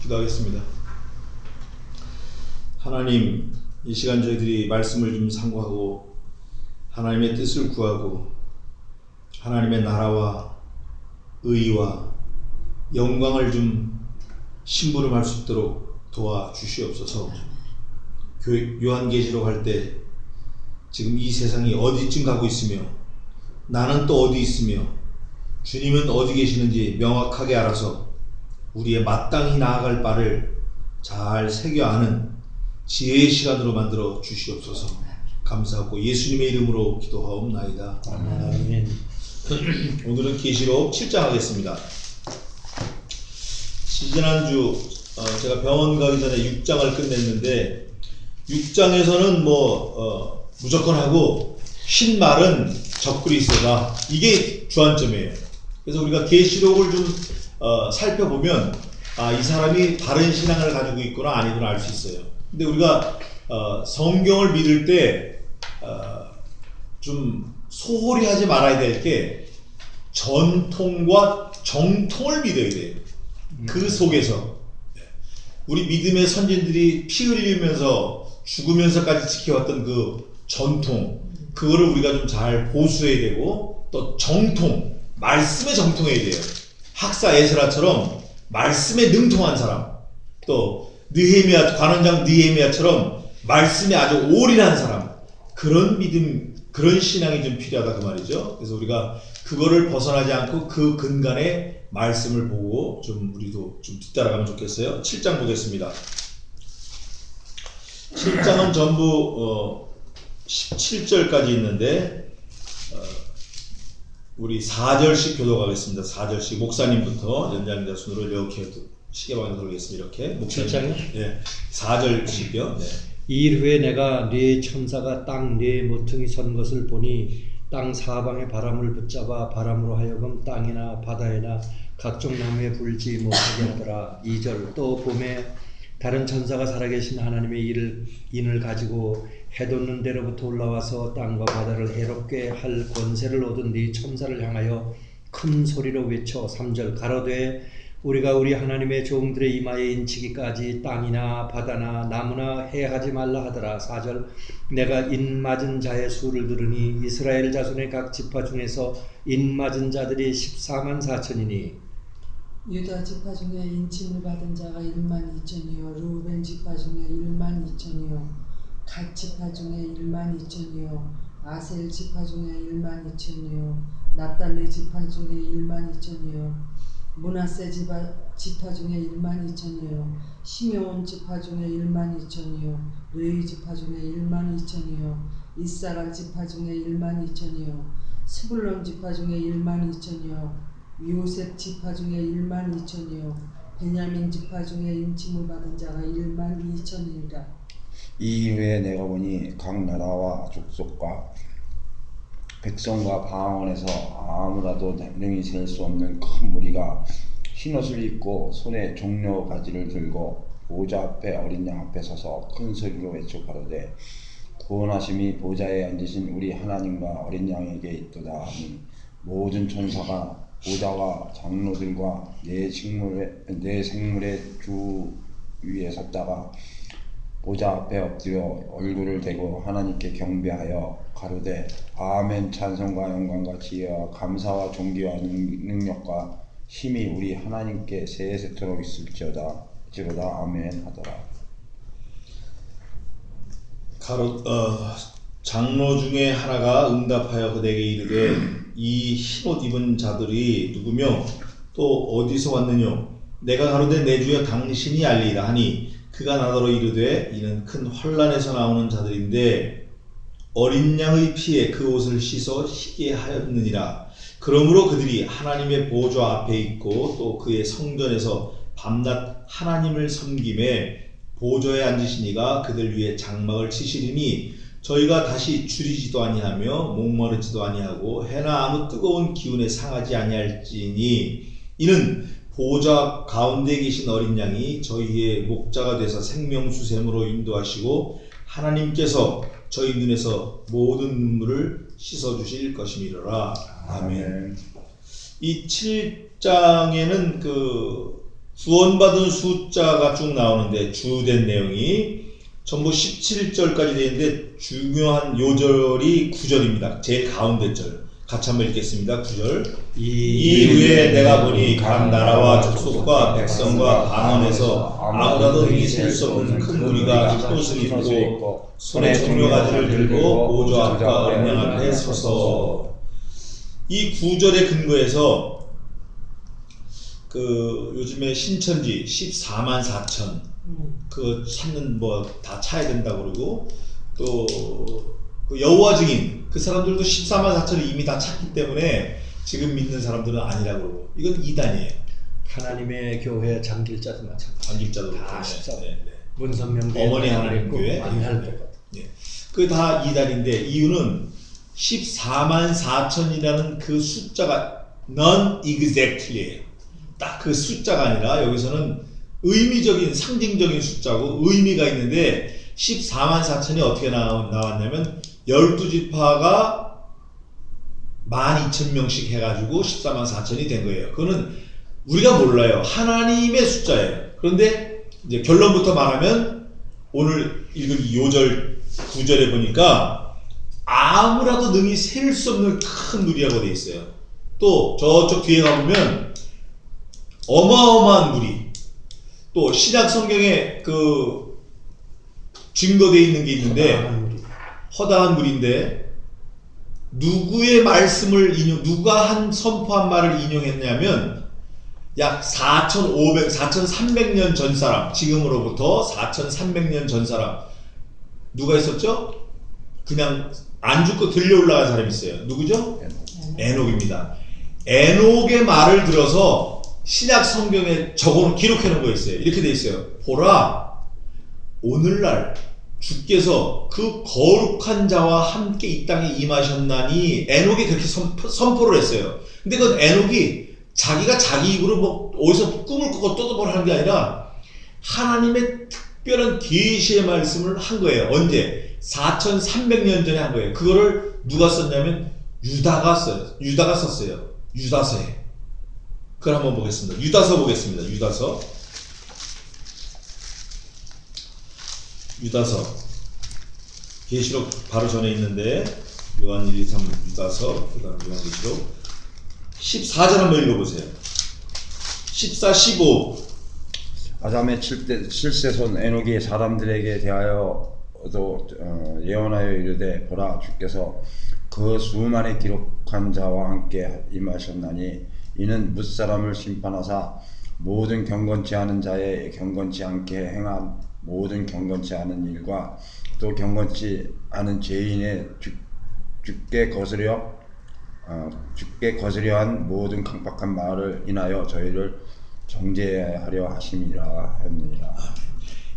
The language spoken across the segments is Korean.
기도하겠습니다. 하나님, 이 시간 저희들이 말씀을 좀 상고하고 하나님의 뜻을 구하고 하나님의 나라와 의와 영광을 좀 심부름할 수 있도록 도와주시옵소서. 요한계시록 할 때 지금 이 세상이 어디쯤 가고 있으며 나는 또 어디 있으며 주님은 어디 계시는지 명확하게 알아서 우리의 마땅히 나아갈 바를 잘 새겨 아는 지혜의 시간으로 만들어 주시옵소서. 감사하고 예수님의 이름으로 기도하옵나이다. 아멘. 오늘은 계시록 7장 하겠습니다. 지난주 제가 병원 가기 전에 6장을 끝냈는데 6장에서는 무조건 하고 쉰 말은 적그리스도다. 이게 주안점이에요. 그래서 우리가 계시록을 좀 살펴보면 이 사람이 바른 신앙을 가지고 있구나 아니구나 알 수 있어요. 근데 우리가 성경을 믿을 때 좀 소홀히 하지 말아야 될 게 전통과 정통을 믿어야 돼요. 그 속에서 우리 믿음의 선진들이 피 흘리면서 죽으면서까지 지켜왔던 그 전통, 그거를 우리가 좀 잘 보수해야 되고, 또 정통, 말씀에 정통해야 돼요. 학사 에스라처럼 말씀에 능통한 사람, 또 느헤미야, 관원장 느헤미야처럼 말씀에 아주 올인한 사람, 그런 믿음, 그런 신앙이 좀 필요하다 그 말이죠. 그래서 우리가 그거를 벗어나지 않고 그 근간의 말씀을 보고 좀 우리도 좀 뒤따라가면 좋겠어요. 7장 보겠습니다. 7장은 전부 17절까지 있는데 우리 4절씩 교독하겠습니다. 4절씩 목사님부터 연장자 순으로 이렇게 시계방에 돌리겠습니다. 이렇게 목사님. 7장이요? 네, 4절씩이요. 네. 이 일 후에 내가 네 천사가 땅 네 모퉁이 선 것을 보니 땅 사방의 바람을 붙잡아 바람으로 하여금 땅이나 바다에나 각종 나무에 불지 못하게 하더라. 2절 또 봄에 다른 천사가 살아계신 하나님의 인을 가지고 해돋는 데로부터 올라와서 땅과 바다를 해롭게 할 권세를 얻은 네 천사를 향하여 큰 소리로 외쳐 3절 가로되 우리가 우리 하나님의 종들의 이마에 인치기까지 땅이나 바다나 나무나 해하지 말라 하더라. 4절 내가 인맞은 자의 수를 들으니 이스라엘 자손의 각 지파 중에서 인맞은 자들이 14만 4천이니 유다 지파 중에 인침을 받은 자가 1만 2천이요 루벤 지파 중에 1만 2천이요 갓 지파 중에 1만 2천이요 아셀 지파 중에 1만 2천이요 납달리 지파 중에 1만 2천이요 므낫세 지파 중에 1만 2천이요 시므온 지파 중에 1만 2천이요 레위 지파 중에 1만 2천이요 이사갈 지파 중에 1만 2천이요 스불론 지파 중에 1만 2천이요 요셉 지파 중에 1만 2천이요 베냐민 지파 중에 인침을 받은 자가 1만 2천이니라. 이 이후에 내가 보니 각 나라와 족속과 백성과 방언에서 아무라도 능히 셀 수 없는 큰 무리가 흰옷을 입고 손에 종려 가지를 들고 보좌 앞에 어린 양 앞에 서서 큰 소리로 외쳐 가로되 구원하심이 보좌에 앉으신 우리 하나님과 어린 양에게 있도다 하니 모든 천사가 보좌와 장로들과 네 생물의 주 위에 섰다가 보좌 앞에 엎드려 얼굴을 대고 하나님께 경배하여 가로되 아멘. 찬송과 영광과 지혜와 감사와 존귀와 능력과 힘이 우리 하나님께 세세토록 있을지어다 아멘 하더라. 장로 중에 하나가 응답하여 그에게 이르되 이 흰옷 입은 자들이 누구며 또 어디서 왔느뇨? 내가 가로되 내 주여 당신이 알리이다 하니 그가 나더러 이르되 이는 큰 환난에서 나오는 자들인데 어린 양의 피에 그 옷을 씻어 희게 하였느니라. 그러므로 그들이 하나님의 보좌 앞에 있고 또 그의 성전에서 밤낮 하나님을 섬김에 보좌에 앉으신 이가 그들 위에 장막을 치시리니 저희가 다시 줄이지도 아니하며 목마르지도 아니하고 해나 아무 뜨거운 기운에 상하지 아니할지니 이는 보좌 가운데 계신 어린 양이 저희의 목자가 되사 생명수샘으로 인도하시고 하나님께서 저희 눈에서 모든 눈물을 씻어주실 것임이로라. 아멘. 이 7장에는 구원받은 숫자가 쭉 나오는데 주된 내용이 전부 17절까지 되어 있는데 중요한 요절이 9절입니다. 제일 가운데 절. 같이 한번 읽겠습니다. 9절. 이후에 내가 보니 각 나라와 족속과 백성과 방언에서 아무라도 이기 셀 수 없는 큰 무리가 흰옷을 입고 손에 종려가지를 들고 보좌 앞과 언양 앞에 서서. 이 9절의 근거에서 그 요즘에 신천지 14만 4천 그 찾는 뭐 다 차야 된다 그러고 또 그 여호와 증인 그 사람들도 14만 4천을 이미 다 찾기 때문에 지금 믿는 사람들은 아니라고 그러고 이건 이단이에요. 하나님의 교회 장길자도 마찬가지. 안길자도 다 그렇고. 14. 네. 문선명 어머니 하나님 교회 만날 것. 예. 그 다 이단인데 이유는 14만 4천이라는 그 숫자가 non-exactly예요. 딱 그 숫자가 아니라 여기서는 의미적인 상징적인 숫자고 의미가 있는데 14만 4천이 어떻게 나왔냐면 12지파가 12,000명씩 해가지고 14만 4천이 된 거예요. 그거는 우리가 몰라요. 하나님의 숫자예요. 그런데 이제 결론부터 말하면 오늘 읽은 5절 9절에 보니까 아무라도 능히 셀 수 없는 큰 무리라고 되어 있어요. 또 저쪽 뒤에 가보면 어마어마한 무리, 또 신약 성경에 그 증거되어 있는 게 있는데 허다한 무리인데 누구의 말씀을 누가 한 선포한 말을 인용했냐면 약 4,300년 전 사람, 지금으로부터 4,300년 전 사람 누가 있었죠? 그냥 안 죽고 들려 올라간 사람이 있어요. 누구죠? 에녹입니다. 에녹의 말을 들어서 신약 성경에 기록해 놓은 거 있어요. 이렇게 돼 있어요. 보라, 오늘날 주께서 그 거룩한 자와 함께 이 땅에 임하셨나니. 에녹이 그렇게 선포를 했어요. 근데 그건 에녹이 자기가 자기 입으로 뭐 어디서 꿈을 꾸고 또 뭘 하는 게 아니라 하나님의 특별한 계시의 말씀을 한 거예요. 언제? 4,300년 전에 한 거예요. 그거를 누가 썼냐면 유다가 썼어요. 유다서에. 그걸 한번 보겠습니다. 유다서 보겠습니다. 유다서 계시록 바로 전에 있는데 요한 1, 2, 3 유다서 그 다음 요한계시록 14절 한번 읽어보세요. 14, 15 아담의 7세손 에녹이 사람들에게 대하여도 예언하여 이르되 보라 주께서 그 수만에 기록한 자와 함께 임하셨나니 이는 뭇사람을 심판하사 모든 경건치 않은 자의 경건치 않게 행한 모든 경건치 않은 일과 또 경건치 않은 죄인의 죽게 거스려 한 모든 강팍한 말을 인하여 저희를 정죄하려 하심이라 했느니라.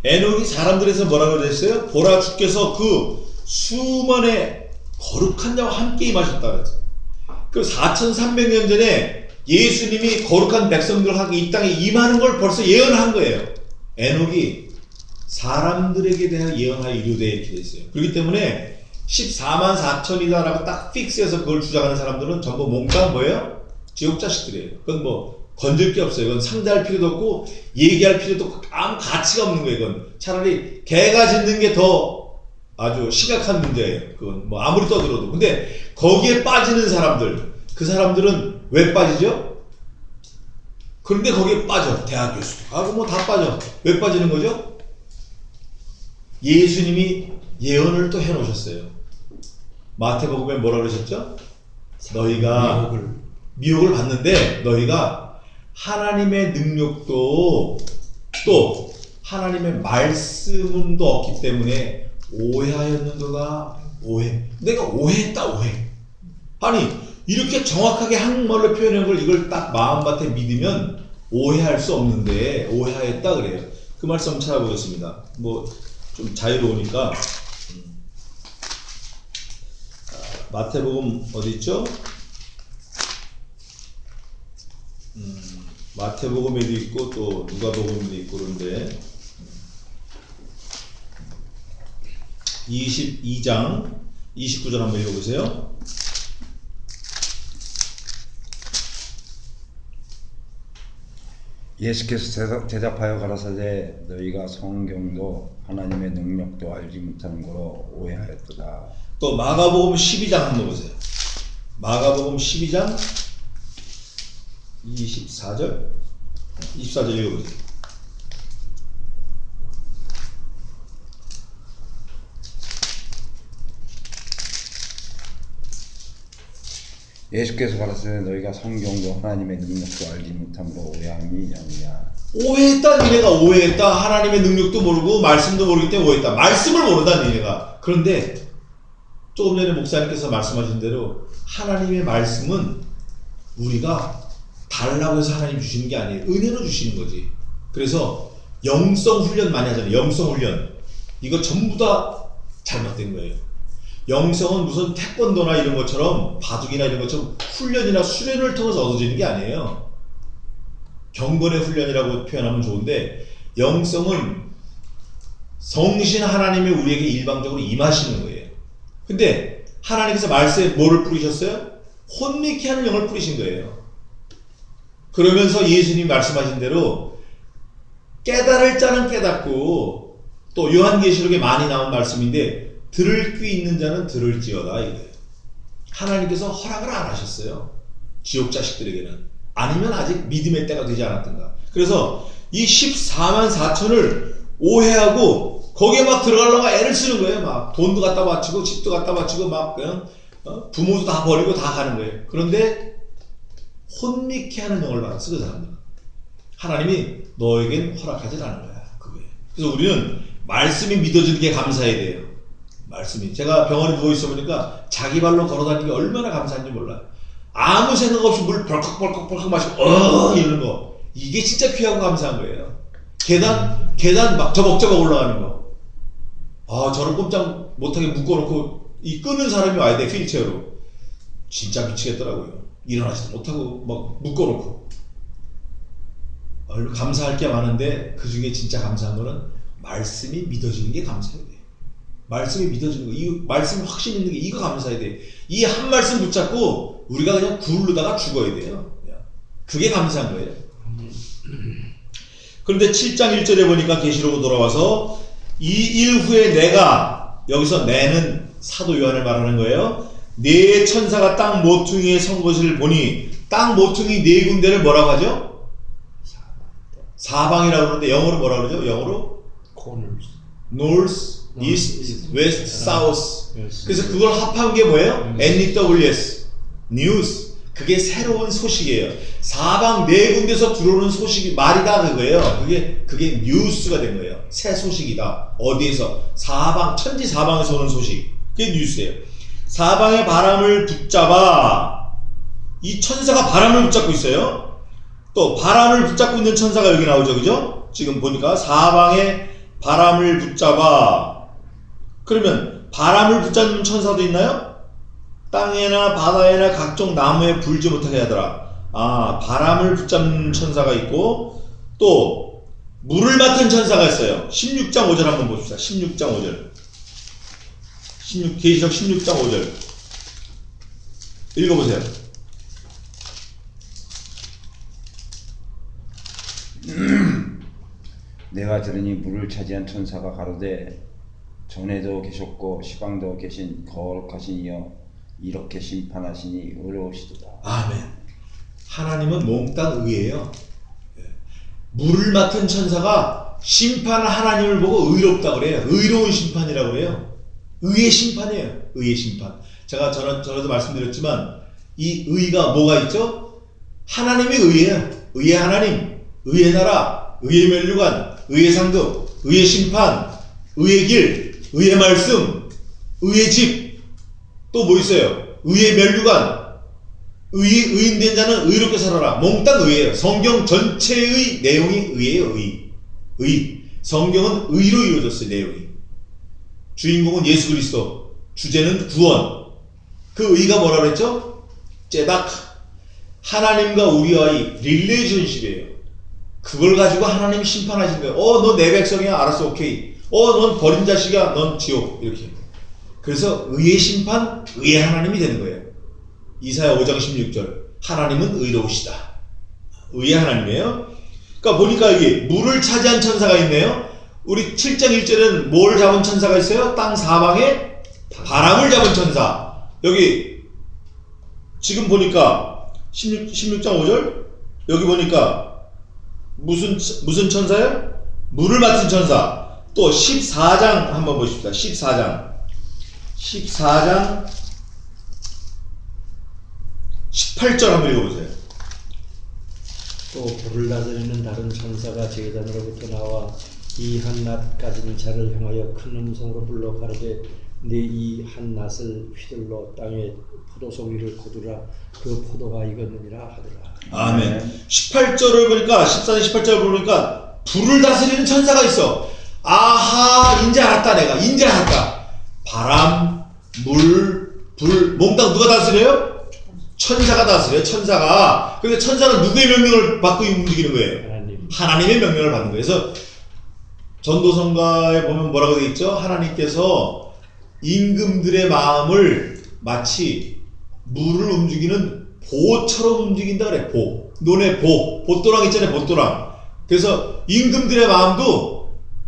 에녹이 사람들에서 뭐라고 그랬어요? 보라 주께서 그 수만의 거룩한 자와 함께 임하셨다 그랬어요. 그 4,300년 전에 예수님이 거룩한 백성들과 함께 이 땅에 임하는 걸 벌써 예언한 거예요. 에녹이 사람들에게 대한 예언하여 이루되 이렇게 됐어요. 그렇기 때문에 14만 4천이다라고 딱 픽스해서 그걸 주장하는 사람들은 전부 몸값 뭐예요? 지옥 자식들이에요. 그건 뭐 건들 게 없어요. 이건 상대할 필요도 없고 얘기할 필요도 없고 아무 가치가 없는 거예요. 이건 차라리 개가 짖는 게 더 아주 심각한 문제예요. 그건 뭐 아무리 떠들어도. 근데 거기에 빠지는 사람들, 그 사람들은 왜 빠지죠? 그런데 거기에 빠져. 대학 교수. 뭐 다 빠져. 왜 빠지는 거죠? 예수님이 예언을 또 해놓으셨어요. 마태복음에 뭐라 그러셨죠? 너희가 미혹을 받는데 너희가 하나님의 능력도 또 하나님의 말씀도 없기 때문에 오해하였는도가 오해. 내가 오해했다 오해. 아니 이렇게 정확하게 한국말로 표현한 걸 이걸 딱 마음밭에 믿으면 오해할 수 없는데 오해하였다 그래요. 그 말씀 한번 찾아보겠습니다. 뭐 좀 자유로우니까 마태복음 어디 있죠? 마태복음에도 있고 또 누가복음에도 있고 그런데 22장 29절 한번 읽어보세요. 예수께서 대답하여 가라사대 너희가 성경도 하나님의 능력도 알지 못하는 거로 오해하였도다. 또 마가복음 12장 한번 보세요. 마가복음 12장 24절 읽어보세요. 예수께서 가라사대 너희가 성경도 하나님의 능력도 알지 못함으로 오해함이 아니냐. 오해했다. 니네가 오해했다. 하나님의 능력도 모르고 말씀도 모르기 때문에 오해했다. 말씀을 모른다 니네가. 그런데 조금 전에 목사님께서 말씀하신 대로 하나님의 말씀은 우리가 달라고 해서 하나님 주시는 게 아니에요. 은혜로 주시는 거지. 그래서 영성 훈련 많이 하잖아요. 영성 훈련. 이거 전부 다 잘못된 거예요. 영성은 무슨 태권도나 이런 것처럼 바둑이나 이런 것처럼 훈련이나 수련을 통해서 얻어지는 게 아니에요. 경건의 훈련이라고 표현하면 좋은데 영성은 성신 하나님이 우리에게 일방적으로 임하시는 거예요. 근데 하나님께서 말씀에 뭐를 뿌리셨어요? 혼미케 하는 영을 뿌리신 거예요. 그러면서 예수님이 말씀하신 대로 깨달을 자는 깨닫고, 또 요한계시록에 많이 나온 말씀인데 들을 귀 있는 자는 들을지어다 이거예요. 하나님께서 허락을 안 하셨어요. 지옥 자식들에게는. 아니면 아직 믿음의 때가 되지 않았던가. 그래서 이 14만 4천을 오해하고 거기에 막 들어가려고 애를 쓰는 거예요. 막 돈도 갖다 바치고 집도 갖다 바치고 막 그냥 부모도 다 버리고 다 가는 거예요. 그런데 혼미케 하는 영을 받았어 그 사람들은. 하나님이 너에겐 허락하지 않은 거야. 그게. 그래서 우리는 말씀이 믿어지는 게 감사해야 돼요. 말씀이. 제가 병원에 누워있어 보니까 자기 발로 걸어다니는 게 얼마나 감사한지 몰라요. 아무 생각 없이 물 벌컥벌컥 마시고 이러는 거. 이게 진짜 귀하고 감사한 거예요. 계단 막 저벅저벅 올라가는 거. 아, 저를 꼼짝 못하게 묶어놓고 이 끄는 사람이 와야 돼. 휠체어로. 진짜 미치겠더라고요. 일어나지도 못하고 막 묶어놓고. 감사할 게 많은데 그 중에 진짜 감사한 거는 말씀이 믿어지는 게 감사해야 돼. 말씀이 믿어지는 거, 이 말씀이 확신 있는 게 이거 감사해야 돼. 이 한 말씀 붙잡고 우리가 그냥 굴르다가 죽어야 돼요. 그게 감사한 거예요. 그런데 7장 1절에 보니까 계시록으로 돌아와서 이 일 후에 내가, 여기서 내는 사도 요한을 말하는 거예요. 네 천사가 땅 모퉁이에 선 것을 보니, 땅 모퉁이 네 군데를 뭐라고 하죠? 사방이라고 그러는데 영어로 뭐라고 그러죠? 영어로? corners. North, East, West, South. 그래서 그걸 합한 게 뭐예요? NEWS, News. 그게 새로운 소식이에요. 사방 네 군데서 들어오는 소식이 말이다 그거예요. 그게 뉴스가 된 거예요. 새 소식이다. 어디에서? 사방, 천지 사방에서 오는 소식. 그게 뉴스예요. 사방의 바람을 붙잡아. 이 천사가 바람을 붙잡고 있어요. 또 바람을 붙잡고 있는 천사가 여기 나오죠, 그죠? 지금 보니까 사방의 바람을 붙잡아. 그러면 바람을 붙잡는 천사도 있나요? 땅에나 바다에나 각종 나무에 불지 못하게 하더라. 아, 바람을 붙잡는 천사가 있고 또 물을 맡은 천사가 있어요. 16장 5절 한번 봅시다. 16장 5절. 계시록 16장 5절 읽어보세요. 내가 들으니 물을 차지한 천사가 가로되 전에도 계셨고 시방도 계신 거룩하신 이여 이렇게 심판하시니 의로우시도다. 아멘. 하나님은 몽땅 의예요. 물을 맡은 천사가 심판을 하나님을 보고 의롭다 그래요. 의로운 심판이라고 그래요. 의의 심판이에요. 의의 심판. 제가 전에도 말씀드렸지만 이 의가 뭐가 있죠? 하나님이 의예요. 의의 하나님, 의의 나라, 의의 면류관, 의의 상급, 의의 심판, 의의 길, 의의 말씀, 의의 집. 또 뭐 있어요? 의의 면류관. 의인된 자는 의롭게 살아라. 몽땅 의예요. 성경 전체의 내용이 의예요. 의. 성경은 의로 이루어졌어요. 내용이. 주인공은 예수 그리스도. 주제는 구원. 그 의가 뭐라 그랬죠? 제닥. 하나님과 우리와의 릴레이션십이에요. 그걸 가지고 하나님이 심판하신 거예요. 너 내 백성이야. 알았어. 오케이. 넌 버린 자식이야. 넌 지옥. 이렇게. 그래서 의의 심판, 의의 하나님이 되는 거예요. 이사야 5장 16절. 하나님은 의로우시다. 의의 하나님이에요. 그러니까 보니까 이게 물을 차지한 천사가 있네요. 우리 7장 1절에는 뭘 잡은 천사가 있어요? 땅 사방에 바람을 잡은 천사. 여기 지금 보니까 16장 5절 여기 보니까 무슨 천사요? 물을 맡은 천사. 또 14장 한번 보십시다. 14장 18절 한번 읽어보세요. 또 불을 다스리는 다른 천사가 제단으로부터 나와 이 한낱 가진 자를 향하여 큰 음성으로 불러 가르되 네 이 한낱을 휘둘러 땅에 포도송 위를 거두라 그 포도가 익었느니라 하더라. 아멘. 18절을 보니까 14절 18절을 보니까 불을 다스리는 천사가 있어. 아하, 이제 알았다. 내가 이제 알았다. 바람, 물, 불, 몽땅 누가 다스려요? 천사가 다스려요. 천사가. 근데 천사는 누구의 명령을 받고 움직이는 거예요? 하나님의 명령을 받는 거예요. 그래서 전도서가에 보면 뭐라고 되어 있죠? 하나님께서 임금들의 마음을 마치 물을 움직이는 보처럼 움직인다 그래. 보. 논의 보. 보또랑 있잖아요. 보또랑. 그래서 임금들의 마음도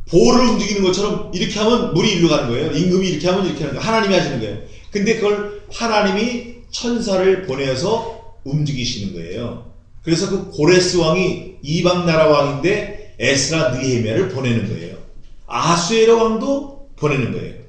보를 움직이는 것처럼 이렇게 하면 물이 일로 가는 거예요. 임금이 이렇게 하면 이렇게 하는 거예요. 하나님이 하시는 거예요. 근데 그걸 하나님이 천사를 보내서 움직이시는 거예요. 그래서 그 고레스 왕이 이방 나라 왕인데 에스라 느헤미야를 보내는 거예요. 아수에르 왕도 보내는 거예요.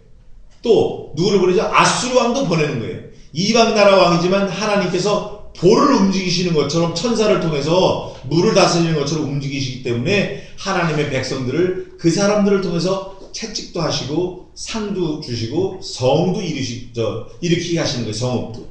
또 누구를 보내죠? 아수르 왕도 보내는 거예요. 이방 나라 왕이지만 하나님께서 볼을 움직이시는 것처럼 천사를 통해서 물을 다스리는 것처럼 움직이시기 때문에 하나님의 백성들을 그 사람들을 통해서 채찍도 하시고 상도 주시고 성도 일으키게 하시는 거예요. 성읍도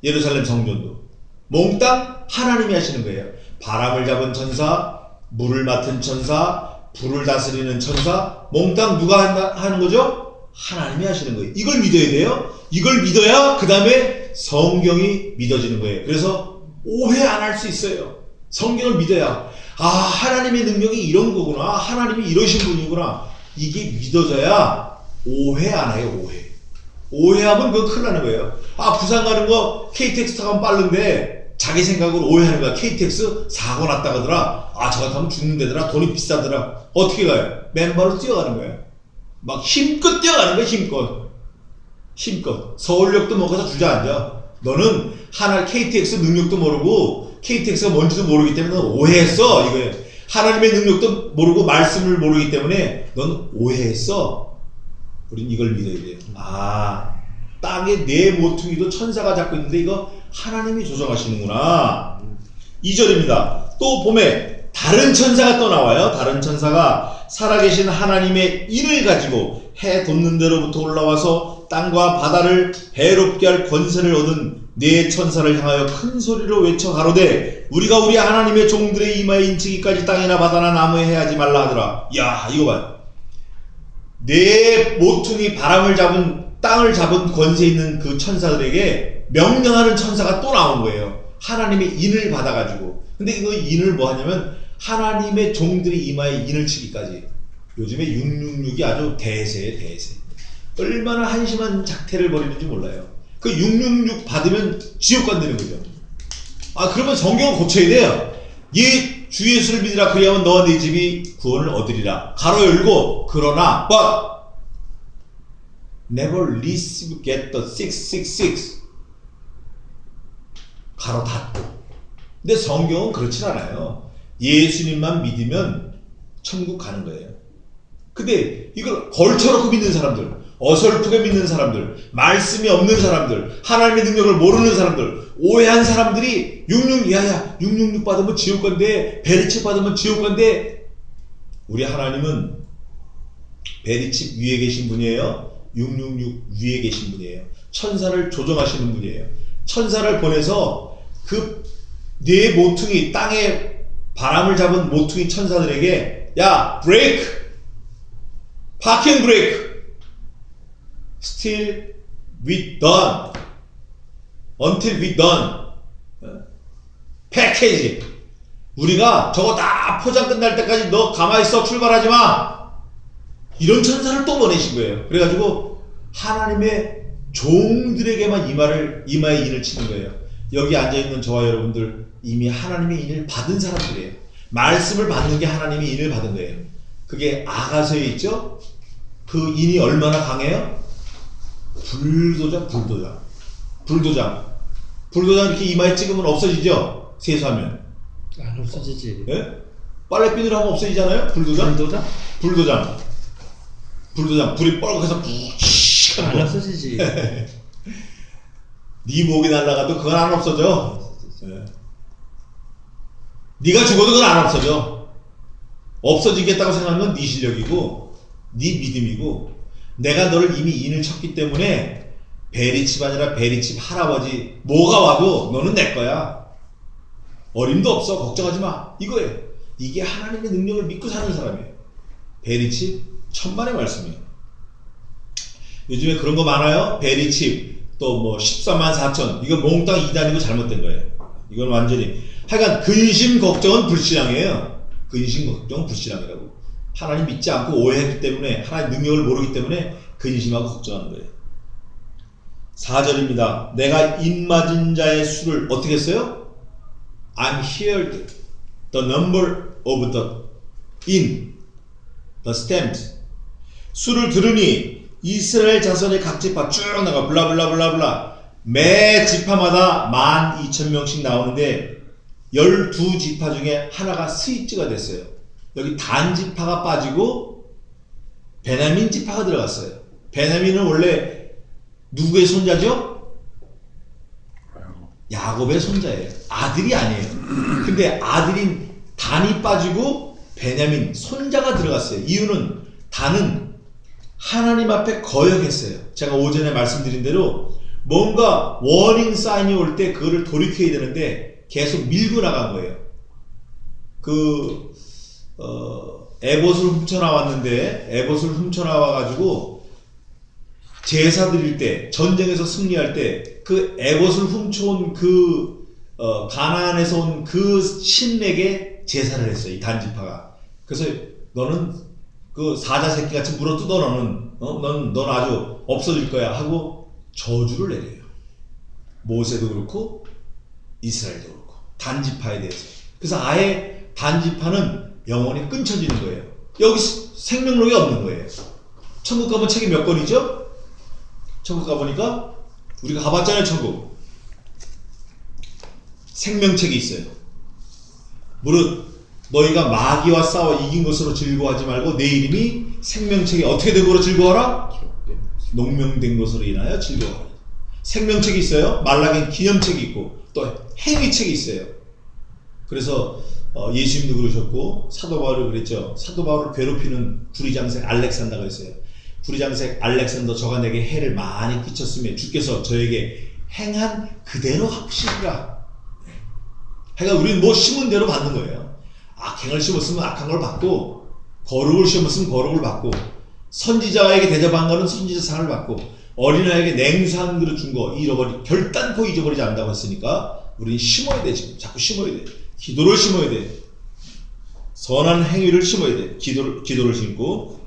예루살렘 성전도 몽땅 하나님이 하시는 거예요. 바람을 잡은 천사, 물을 맡은 천사, 불을 다스리는 천사, 몽땅 누가 하는 거죠? 하나님이 하시는 거예요. 이걸 믿어야 돼요. 이걸 믿어야 그 다음에 성경이 믿어지는 거예요. 그래서 오해 안 할 수 있어요. 성경을 믿어야 아, 하나님의 능력이 이런 거구나. 하나님이 이러신 분이구나. 이게 믿어져야 오해 안 해요. 오해하면 그거 큰일 나는 거예요. 아, 부산 가는 거 KTX 타면 빠른데 자기 생각으로 오해하는 거야. KTX 사고 났다 그러더라. 아, 저거 타면 죽는데더라. 돈이 비싸더라. 어떻게 가요? 맨발로 뛰어가는 거예요. 막 힘껏 뛰어가는 거야. 힘껏. 서울역도 못 가서 주저앉아. 너는 KTX 능력도 모르고 KTX가 뭔지도 모르기 때문에 넌 오해했어. 이거예요. 하나님의 능력도 모르고 말씀을 모르기 때문에 넌 오해했어. 우린 이걸 믿어야 돼요. 아, 땅에 내 모퉁이도 천사가 잡고 있는데 이거 하나님이 조정하시는구나. 2절입니다. 또 봄에 다른 천사가 또 나와요. 다른 천사가 살아계신 하나님의 인을 가지고 해 돋는 데로부터 올라와서 땅과 바다를 해롭게 할 권세를 얻은 네 천사를 향하여 큰 소리로 외쳐 가로되 우리가 우리 하나님의 종들의 이마에 인치기까지 땅이나 바다나 나무에 해하지 말라 하더라. 야, 이거 봐요. 네 모퉁이 바람을 잡은 땅을 잡은 권세 있는 그 천사들에게 명령하는 천사가 또 나온 거예요. 하나님의 인을 받아가지고. 근데 이거 인을 뭐 하냐면 하나님의 종들의 이마에 인을 치기까지. 요즘에 666이 아주 대세예요. 대세. 얼마나 한심한 작태를 벌이는지 몰라요. 그 666 받으면 지옥 간다는 거죠. 아, 그러면 성경을 고쳐야 돼요. 주 예수를 믿으라 그리하면 너와 네 집이 구원을 얻으리라. 가로 열고 그러나 but never receive get the 666 가로 닫고. 근데 성경은 그렇진 않아요. 예수님만 믿으면 천국 가는 거예요. 근데 이걸 걸쳐놓고 믿는 사람들, 어설프게 믿는 사람들, 말씀이 없는 사람들, 하나님의 능력을 모르는 사람들, 오해한 사람들이 666 받으면 지옥 간대, 베리칩 받으면 지옥 간대. 우리 하나님은 베리칩 위에 계신 분이에요. 666 위에 계신 분이에요. 천사를 조정하시는 분이에요. 천사를 보내서 그 네 모퉁이 땅에 바람을 잡은 모퉁이 천사들에게 야, 브레이크! 파킹 브레이크! Still we done. Until we done. 패키지. 우리가 저거 다 포장 끝날 때까지 너 가만히 있어. 출발하지 마. 이런 천사를 또 보내신 거예요. 그래가지고 하나님의 종들에게만 이마에 인을 치는 거예요. 여기 앉아있는 저와 여러분들 이미 하나님의 인을 받은 사람들이에요. 말씀을 받는 게 하나님이 인을 받은 거예요. 그게 아가서에 있죠? 그 인이 얼마나 강해요? 불도장 이렇게 이마에 찍으면 없어지죠? 세수하면. 안 없어지지. 예? 빨래비누로 하면 없어지잖아요? 불도장. 불이 뻘겋게 푹 안 없어지지. 네 목이 날아가도 그건 안 없어져. 예. 네가 죽어도 그건 안 없어져. 없어지겠다고 생각하는 건 네 실력이고 네 믿음이고, 내가 너를 이미 인을 쳤기 때문에 베리칩 아니라 베리칩 할아버지 뭐가 와도 너는 내 거야. 어림도 없어. 걱정하지 마. 이거예요. 이게 하나님의 능력을 믿고 사는 사람이에요. 베리칩 천만의 말씀이에요. 요즘에 그런 거 많아요. 베리칩 또 뭐 14만 4천, 이거 몽땅 이단이고 잘못된 거예요. 이건 완전히, 하여간 근심 걱정은 불신앙이에요. 근심 걱정은 불신앙이라고. 하나님 믿지 않고 오해했기 때문에, 하나님 능력을 모르기 때문에 근심하고 걱정하는 거예요. 4절입니다. 내가 입맞은 자의 수를 어떻게 했어요? I'm heard the number of the in the stems. 수를 들으니 이스라엘 자손의 각 지파 쭉 나가 블라블라블라블라 매 지파마다 12,000명씩 나오는데 12지파 중에 하나가 스위치가 됐어요. 여기 단 지파가 빠지고 베냐민 지파가 들어갔어요. 베냐민은 원래 누구의 손자죠? 야곱의 손자예요. 아들이 아니에요. 근데 아들인 단이 빠지고 베냐민 손자가 들어갔어요. 이유는 단은 하나님 앞에 거역했어요. 제가 오전에 말씀드린 대로 뭔가 워닝 사인이 올 때 그거를 돌이켜야 되는데 계속 밀고 나간 거예요. 에봇을 훔쳐나왔는데, 에봇을 훔쳐나와가지고 제사 드릴 때, 전쟁에서 승리할 때 그 에봇을 훔쳐온 가나안에서 온 그 신에게 제사를 했어요. 이 단지파가. 그래서 너는 그 사자 새끼같이 물어뜯어. 넌 아주 없어질 거야 하고 저주를 내려요. 모세도 그렇고 이스라엘도 그렇고 단지파에 대해서. 그래서 아예 단지파는 영원히 끊쳐지는 거예요. 여기 생명록이 없는 거예요. 천국 가면 책이 몇 권이죠? 천국 가보니까, 우리가 가봤잖아요. 천국 생명책이 있어요. 무릇 너희가 마귀와 싸워 이긴 것으로 즐거워하지 말고 내 이름이 생명책에 어떻게 된 것으로 즐거워하라? 농명된 것으로 인하여 즐거워하라. 생명책이 있어요. 말라기엔 기념책이 있고 또 행위책이 있어요. 그래서 예수님도 그러셨고 사도 바울이 그랬죠. 사도 바울을 괴롭히는 구리장색 알렉산더가 있어요. 구리장색 알렉산더, 저가 내게 해를 많이 끼쳤으며 주께서 저에게 행한 그대로 갚으시리라. 그러니까 우리는 뭐 심은 대로 받는 거예요. 악행을 심었으면 악한 걸 받고, 거룩을 심었으면 거룩을 받고, 선지자에게 대접한 거는 선지자상을 받고, 어린아이에게 냉수 한 그릇 준 거 결단코 잊어버리지 않는다고 했으니까 우리는 심어야 돼. 지금 자꾸 심어야 돼. 기도를 심어야 돼. 선한 행위를 심어야 돼. 기도를 심고.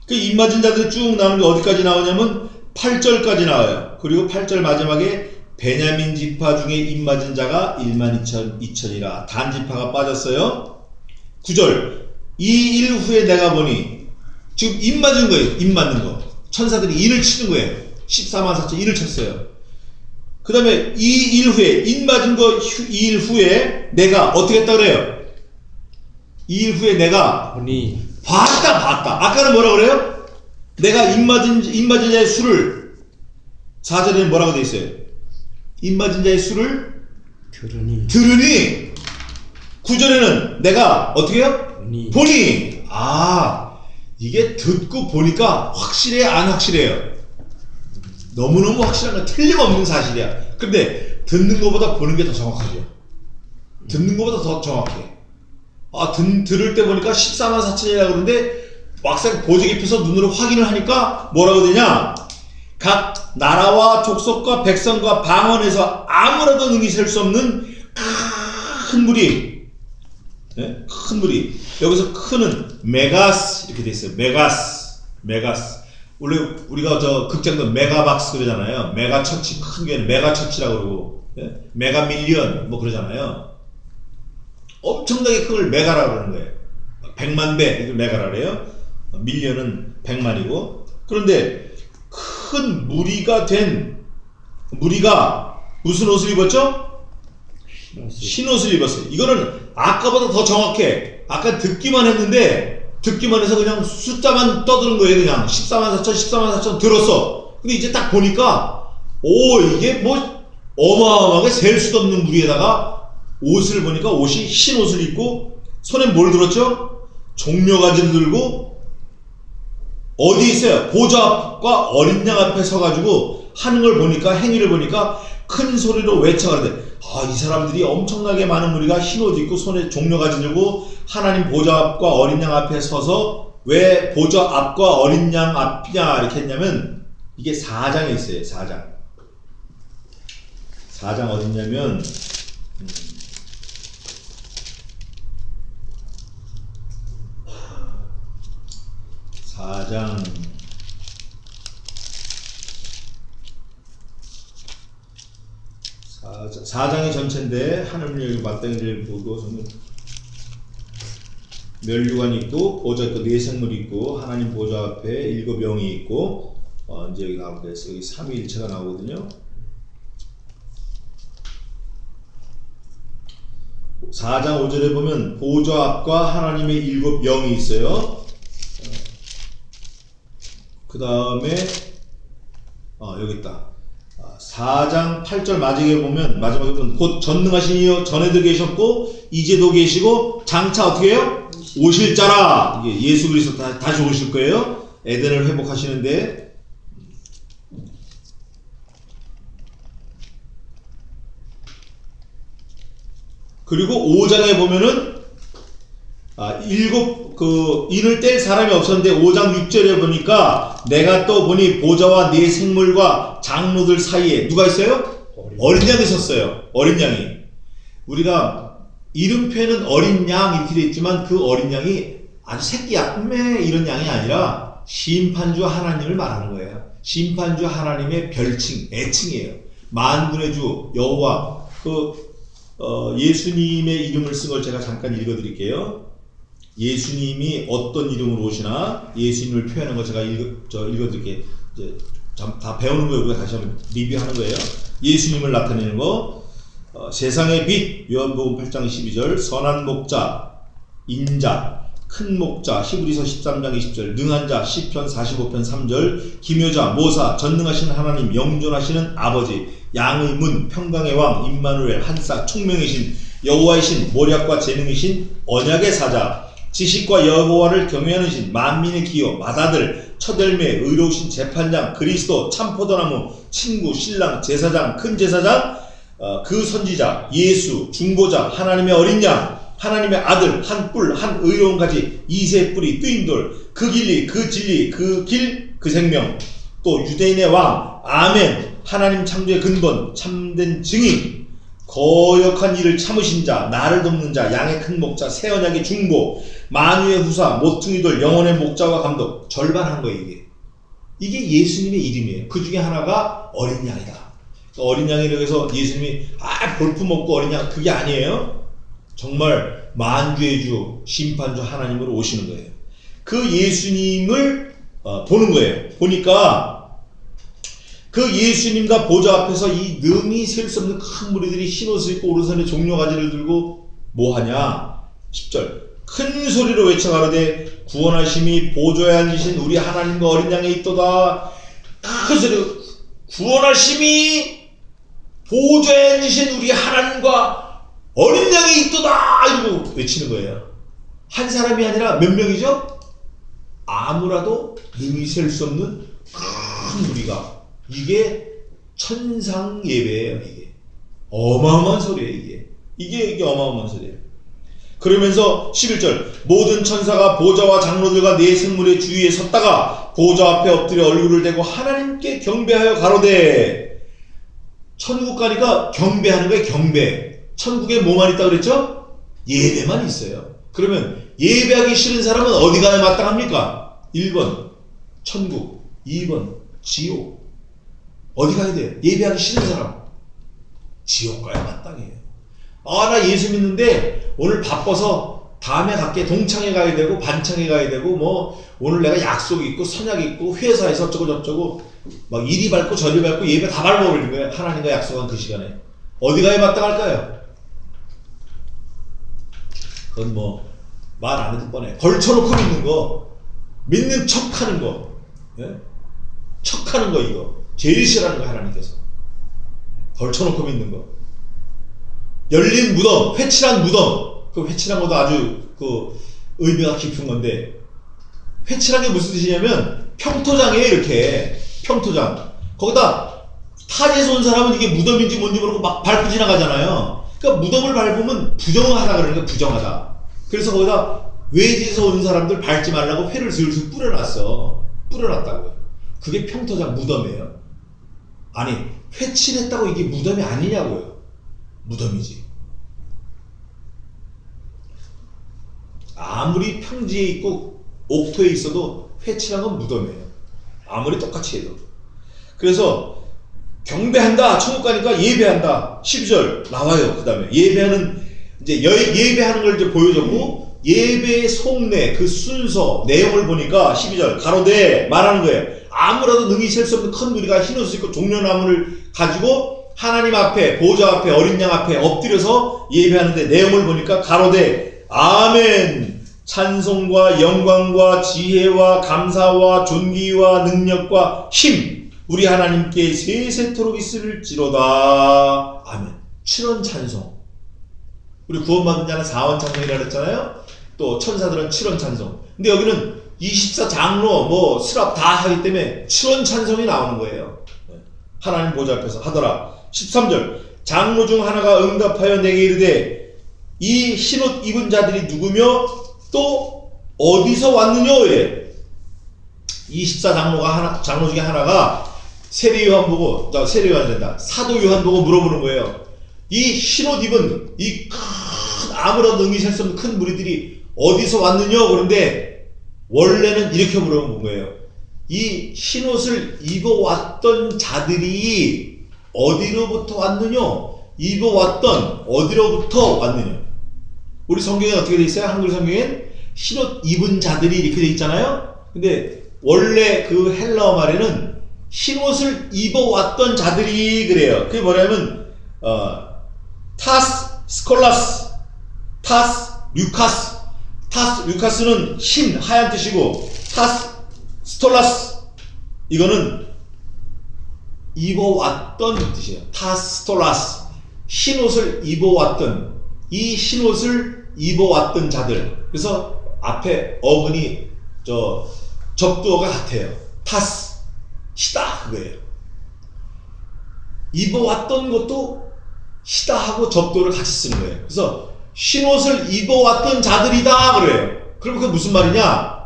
그 입맞은 자들이 쭉 나오는 게 어디까지 나오냐면 8절까지 나와요. 그리고 8절 마지막에 베냐민 지파 중에 입맞은 자가 12,000이라. 단 지파가 빠졌어요. 9절 이 일 후에 내가 보니, 지금 입맞은 거예요. 입맞는 거. 천사들이 인을 치는 거예요. 14만 4천 인을 쳤어요. 그 다음에 이 일 후에, 입맞은 거 이 일 후에 내가 어떻게 했다 그래요? 이 일 후에 내가 보니 봤다. 아까는 뭐라 그래요? 내가 입맞은 자의 수를, 4절에는 뭐라고 돼 있어요? 입맞은 자의 수를 들으니 9절에는 내가 어떻게 해요? 보니. 이게 듣고 보니까 확실해 안 확실해요? 너무너무 확실한 건 틀림없는 사실이야. 근데 듣는 것보다 보는 게 더 정확하죠. 듣는 것보다 더 정확해. 들을 때 보니까 14만 4천이라고 그러는데 막상 보지 깊이서 눈으로 확인을 하니까 뭐라고 되냐? 각 나라와 족속과 백성과 방언에서 아무라도 능히 셀 수 없는 큰 무리. 네? 큰 무리. 여기서 큰은 메가스 이렇게 돼 있어요. 메가스. 원래 우리가 저 극장도 메가박스 그러잖아요. 메가처치, 큰 교회는 메가처치라고 그러고, 네? 메가밀리언 뭐 그러잖아요. 엄청나게 큰 걸 메가라 그러는 거예요. 100만 배 이걸 메가라 그래요. 밀리언은 100만이고. 그런데 큰 무리가 무슨 옷을 입었죠? 흰옷을 입었어요. 이거는 아까보다 더 정확해. 아까 듣기만 했는데 듣기만 해서 그냥 숫자만 떠드는 거예요. 그냥 14만 4천 14만 4천 들었어. 근데 이제 딱 보니까 이게 뭐 어마어마하게 셀 수도 없는 무리에다가 옷을 보니까 옷이 흰옷을 입고 손에 뭘 들었죠? 종려가지를 들고 어디 있어요? 보좌 앞과 어린 양 앞에 서가지고 하는 걸 보니까, 행위를 보니까 큰 소리로 외쳐가는데, 이 사람들이 엄청나게 많은 무리가 흰옷 입고 손에 종려가지 들고 하나님 보좌 앞과 어린 양 앞에 서서, 왜 보좌 앞과 어린 양 앞이냐 이렇게 했냐면, 이게 4장에 있어요. 4장 어딨냐면 4장 4장이 전체인데, 하늘문 열리고 마땅이를 보고 멸류관이 있고 보좌 있고 네 생물이 있고 하나님 보좌 앞에 7영이 있고, 이제 여기 나오는데 여기 삼위일체가 나오거든요. 4장 5절에 보면 보좌 앞과 하나님의 7영이 있어요. 그 다음에 여기 있다. 4장 8절 마지막에 보면 곧 전능하신 이여 전에도 계셨고 이제도 계시고 장차 어떻게 해요? 오실 자라. 이게 예수 그리스도 다시 오실 거예요. 에덴을 회복하시는데, 그리고 5장에 보면은 인을 뗄 사람이 없었는데 5장 6절에 보니까 내가 또 보니 보좌와 네 생물과 장로들 사이에 누가 있어요? 어린 양이 섰어요. 어린 양이. 우리가 이름표에는 어린 양 이렇게 되어 있지만 그 어린 양이 아주 새끼 약매 이런 양이 아니라 심판주 하나님을 말하는 거예요. 심판주 하나님의 별칭, 애칭이에요. 만군의 주 여호와, 예수님의 이름을 쓴 걸 제가 잠깐 읽어드릴게요. 예수님이 어떤 이름으로 오시나 예수님을 표현한 거 제가 읽어드릴게요. 이제 다 배우는 거예요. 우리가 다시 한번 리뷰하는 거예요. 예수님을 나타내는 거. 세상의 빛, 요한복음 8장 12절, 선한 목자, 인자, 큰 목자, 히브리서 13장 20절, 능한 자, 시편 45편 3절, 기묘자, 모사, 전능하신 하나님, 영존하시는 아버지, 양의 문, 평강의 왕, 임마누엘, 한사, 총명이신 여호와이신, 모략과 재능이신 언약의 사자, 지식과 여호와를 경외하는 신, 만민의 기여, 맏아들, 첫 열매, 의로우신 재판장, 그리스도, 참포도나무, 친구, 신랑, 제사장, 큰 제사장, 그 선지자, 예수, 중보자, 하나님의 어린 양, 하나님의 아들, 한 뿔, 한 의로운 가지, 이세 뿌리, 뜨인 돌, 그 진리, 그 길, 그 생명, 또 유대인의 왕, 아멘, 하나님 창조의 근본, 참된 증인, 거역한 일을 참으신 자, 나를 돕는 자, 양의 큰 목자, 새 언약의 중보, 만유의 후사, 모퉁이 돌, 영혼의 목자와 감독. 절반한 거예요. 이게 예수님의 이름이에요. 그 중에 하나가 어린 양이다. 어린 양이라고 해서 예수님이 볼품없고 어린 양, 그게 아니에요. 정말 만주의 주, 심판주 하나님으로 오시는 거예요. 그 예수님을 보는 거예요. 보니까 그 예수님과 보좌 앞에서 이 능히 셀 수 없는 큰 무리들이 흰옷을 입고 오른손에 종려가지를 들고 뭐하냐? 10절 큰 소리로 외쳐 가로되 구원하심이 보좌에 앉으신 우리 하나님과 어린 양에 있도다. 큰 소리로 구원하심이 보좌에 앉으신 우리 하나님과 어린 양이 있도다 이러고 외치는 거예요. 한 사람이 아니라 몇 명이죠? 아무라도 능히 셀 수 없는 큰 무리가. 이게 천상 예배예요. 이게 어마어마한 소리예요. 이게 어마어마한 소리예요. 그러면서 11절 모든 천사가 보좌와 장로들과 네 생물의 주위에 섰다가 보좌 앞에 엎드려 얼굴을 대고 하나님께 경배하여 가로되. 천국 가니까 경배하는 거예요. 경배. 천국에 뭐만 있다 그랬죠? 예배만 있어요. 그러면 예배하기 싫은 사람은 어디 가야 마땅합니까? 1번 천국, 2번 지옥. 어디 가야 돼요? 예배하기 싫은 사람 지옥 가야 마땅해요. 아, 나 예수 믿는데 오늘 바빠서 다음에 갈게. 동창회 가야 되고 반창회 가야 되고 뭐 오늘 내가 약속 있고 선약 있고 회사에서 어쩌고 저쩌고 막 이리 밟고 저리 밟고 예배 다 밟아버리는 거예요. 하나님과 약속한 그 시간에. 어디 가야 마땅할까요? 그건 뭐 말 안 해도 뻔해. 걸쳐놓고 믿는 거, 믿는 척하는 거, 예? 척하는 거 이거 제일 싫어하는 거 하나님께서. 걸쳐놓고 믿는 거. 열린 무덤, 회칠한 무덤. 그 회칠한 것도 아주 그 의미가 깊은 건데, 회칠한 게 무슨 뜻이냐면 평토장이에요. 이렇게 평토장. 거기다 타지에서 온 사람은 이게 무덤인지 뭔지 모르고 막 밟고 지나가잖아요. 그러니까 무덤을 밟으면 부정하다 그러니까 부정하다. 그래서 거기다 외지에서 온 사람들 밟지 말라고 회를 슬슬 뿌려놨어. 뿌려놨다고요. 그게 평토장 무덤이에요. 아니 회칠했다고 이게 무덤이 아니냐고요. 무덤이지. 아무리 평지에 있고 옥토에 있어도 회칠한 건 무덤이에요. 아무리 똑같이 해도. 그래서 경배한다. 천국 가니까 예배한다. 12절 나와요. 그 다음에 예배하는 이제 예배하는 걸 이제 보여줬고 예배의 속내 그 순서 내용을 보니까 12절 가로되 말하는 거예요. 아무라도 능히 셀 수 없는 큰 무리가 흰 옷을 입고 종려나무를 가지고 하나님 앞에 보좌 앞에 어린 양 앞에 엎드려서 예배하는데 내용을 보니까 가로되 아멘 찬송과 영광과 지혜와 감사와 존귀와 능력과 힘 우리 하나님께 세세토록 있을지로다. 아멘. 7원 찬송. 우리 구원받은 자는 4원 찬송이라고 했잖아요. 또 천사들은 7원 찬송. 근데 여기는 24장로 뭐 스랍 다 하기 때문에 7원 찬송이 나오는 거예요. 하나님 보좌 앞에서 하더라. 13절 장로 중 하나가 응답하여 내게 이르되 이 흰옷 입은 자들이 누구며 또 어디서 왔느냐 이래. 24장로가 장로 중에 하나가 세례 요한 보고 세례 요한이 된다. 사도 요한 보고 물어보는 거예요. 이 흰옷 입은 이 큰 아무런 능히 셀 수 없는 큰 무리들이 어디서 왔느냐 그런데 원래는 이렇게 물어본 거예요. 이 흰옷을 입어왔던 자들이 어디로부터 왔느냐? 입어왔던 어디로부터 왔느냐? 우리 성경에 어떻게 돼 있어요? 한글 성경엔 흰옷 입은 자들이 이렇게 돼 있잖아요. 근데 원래 그 헬라어 말에는 흰옷을 입어왔던 자들이 그래요. 그게 뭐냐면 타스 스콜라스 타스 류카스 타스 류카스는 흰 하얀 뜻이고 타스 스톨라스 이거는 입어왔던 뜻이에요. 타스 스톨라스 흰옷을 입어왔던 이 흰옷을 입어왔던 자들. 그래서 앞에 어근이 접두어가 같아요. 타스 시다 그거예요. 입어왔던 것도 시다 하고 접두어를 같이 쓰는 거예요. 그래서 흰옷을 입어왔던 자들이다 그래요. 그럼 그게 무슨 말이냐?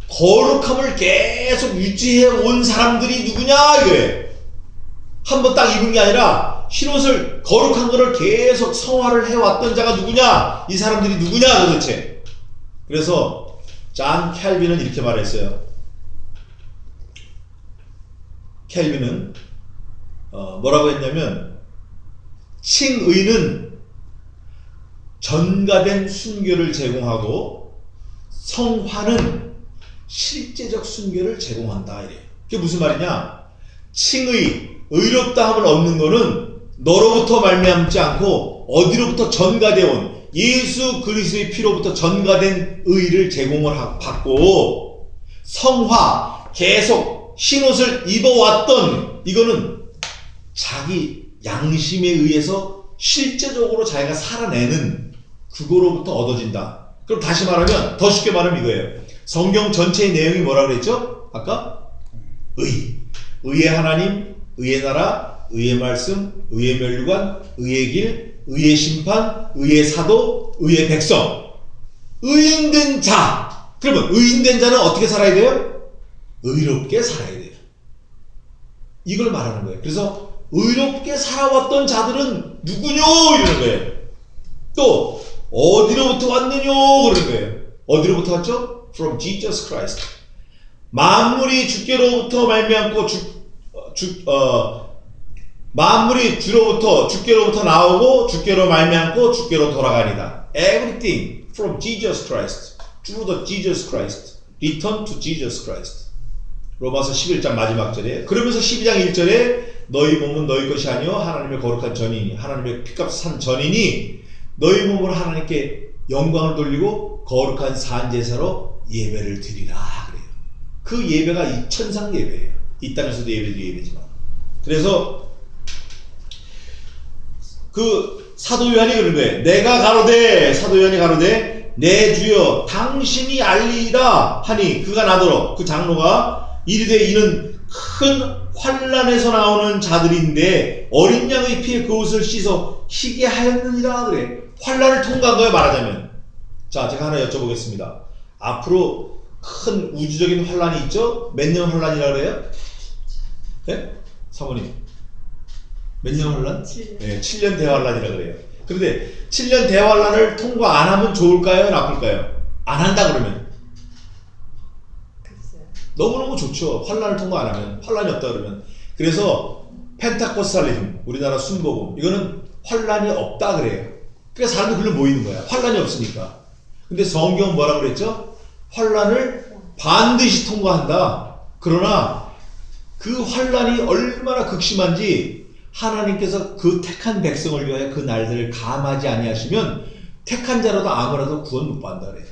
거룩함을 계속 유지해 온 사람들이 누구냐 이거예요. 한번 딱 입은 게 아니라 흰옷을 거룩한 거를 계속 성화를 해왔던 자가 누구냐? 이 사람들이 누구냐 도대체? 그래서 잔 켈빈은 이렇게 말했어요. 켈빈은 뭐라고 했냐면 칭의는 전가된 순교를 제공하고 성화는 실제적 순교를 제공한다 이래요. 그게 무슨 말이냐? 칭의, 의롭다함을 얻는 거는 너로부터 말미암지 않고 어디로부터 전가되어 온 예수 그리스도의 피로부터 전가된 의를 제공을 받고 성화, 계속 흰옷을 입어왔던 이거는 자기 양심에 의해서 실제적으로 자기가 살아내는 그거로부터 얻어진다. 그럼 다시 말하면 더 쉽게 말하면 이거예요. 성경 전체의 내용이 뭐라고 그랬죠? 아까? 의의 하나님, 의의 나라, 의의 말씀, 의의 면류관, 의의 길, 의의 심판, 의의 사도, 의의 백성. 의인된 자. 그러면 의인된 자는 어떻게 살아야 돼요? 의롭게 살아야 돼요. 이걸 말하는 거예요. 그래서 의롭게 살아왔던 자들은 누구뇨? 이러는 거예요. 또 어디로부터 왔느뇨? 그러는 거예요. 어디로부터 왔죠? From Jesus Christ. 만물이 주께로부터 말미암고 만물이 주께로부터 나오고 주께로 말미암고 주께로 돌아가니다. Everything from Jesus Christ, through the Jesus Christ, return to Jesus Christ. 로마서 11장 마지막 절에 그러면서 12장 1절에 너희 몸은 너희 것이 아니요 하나님의 거룩한 전이니 하나님의 피값 산 전이니 너희 몸으로 하나님께 영광을 돌리고 거룩한 산제사로 예배를 드리라 그래요. 그 예배가 이 천상 예배예요. 이 땅에서도 예배지만. 그래서 그 사도 요한이 그런 거예요. 내가 가로되 사도 요한이 가로되 내 주여 당신이 알리이다 하니 그가 나더러 그 장로가 이르되 이는 큰 환란에서 나오는 자들인데 어린 양의 피에 그 옷을 씻어 희게 하였느니라 그래. 환란을 통과한 거예요 말하자면. 자 제가 하나 여쭤보겠습니다. 앞으로 큰 우주적인 환란이 있죠? 몇 년 환란이라 그래요? 네? 사모님 몇 년 환란? 7년. 네, 7년 대환란이라 그래요. 그런데 7년 대환란을 통과 안 하면 좋을까요? 나쁠까요? 안 한다 그러면 글쎄요. 너무너무 좋죠. 환란을 통과 안 하면. 환란이 없다 그러면. 그래서 펜타코스탈리즘, 우리나라 순복음, 이거는 환란이 없다 그래요. 그러니까 사람들이 글로 모이는 거야. 환란이 없으니까. 근데 성경은 뭐라 그랬죠? 환란을 반드시 통과한다. 그러나 그 환란이 얼마나 극심한지 하나님께서 그 택한 백성을 위하여 그 날들을 감하지 아니하시면 택한 자라도 아무라도 구원 못 받는다 그래요.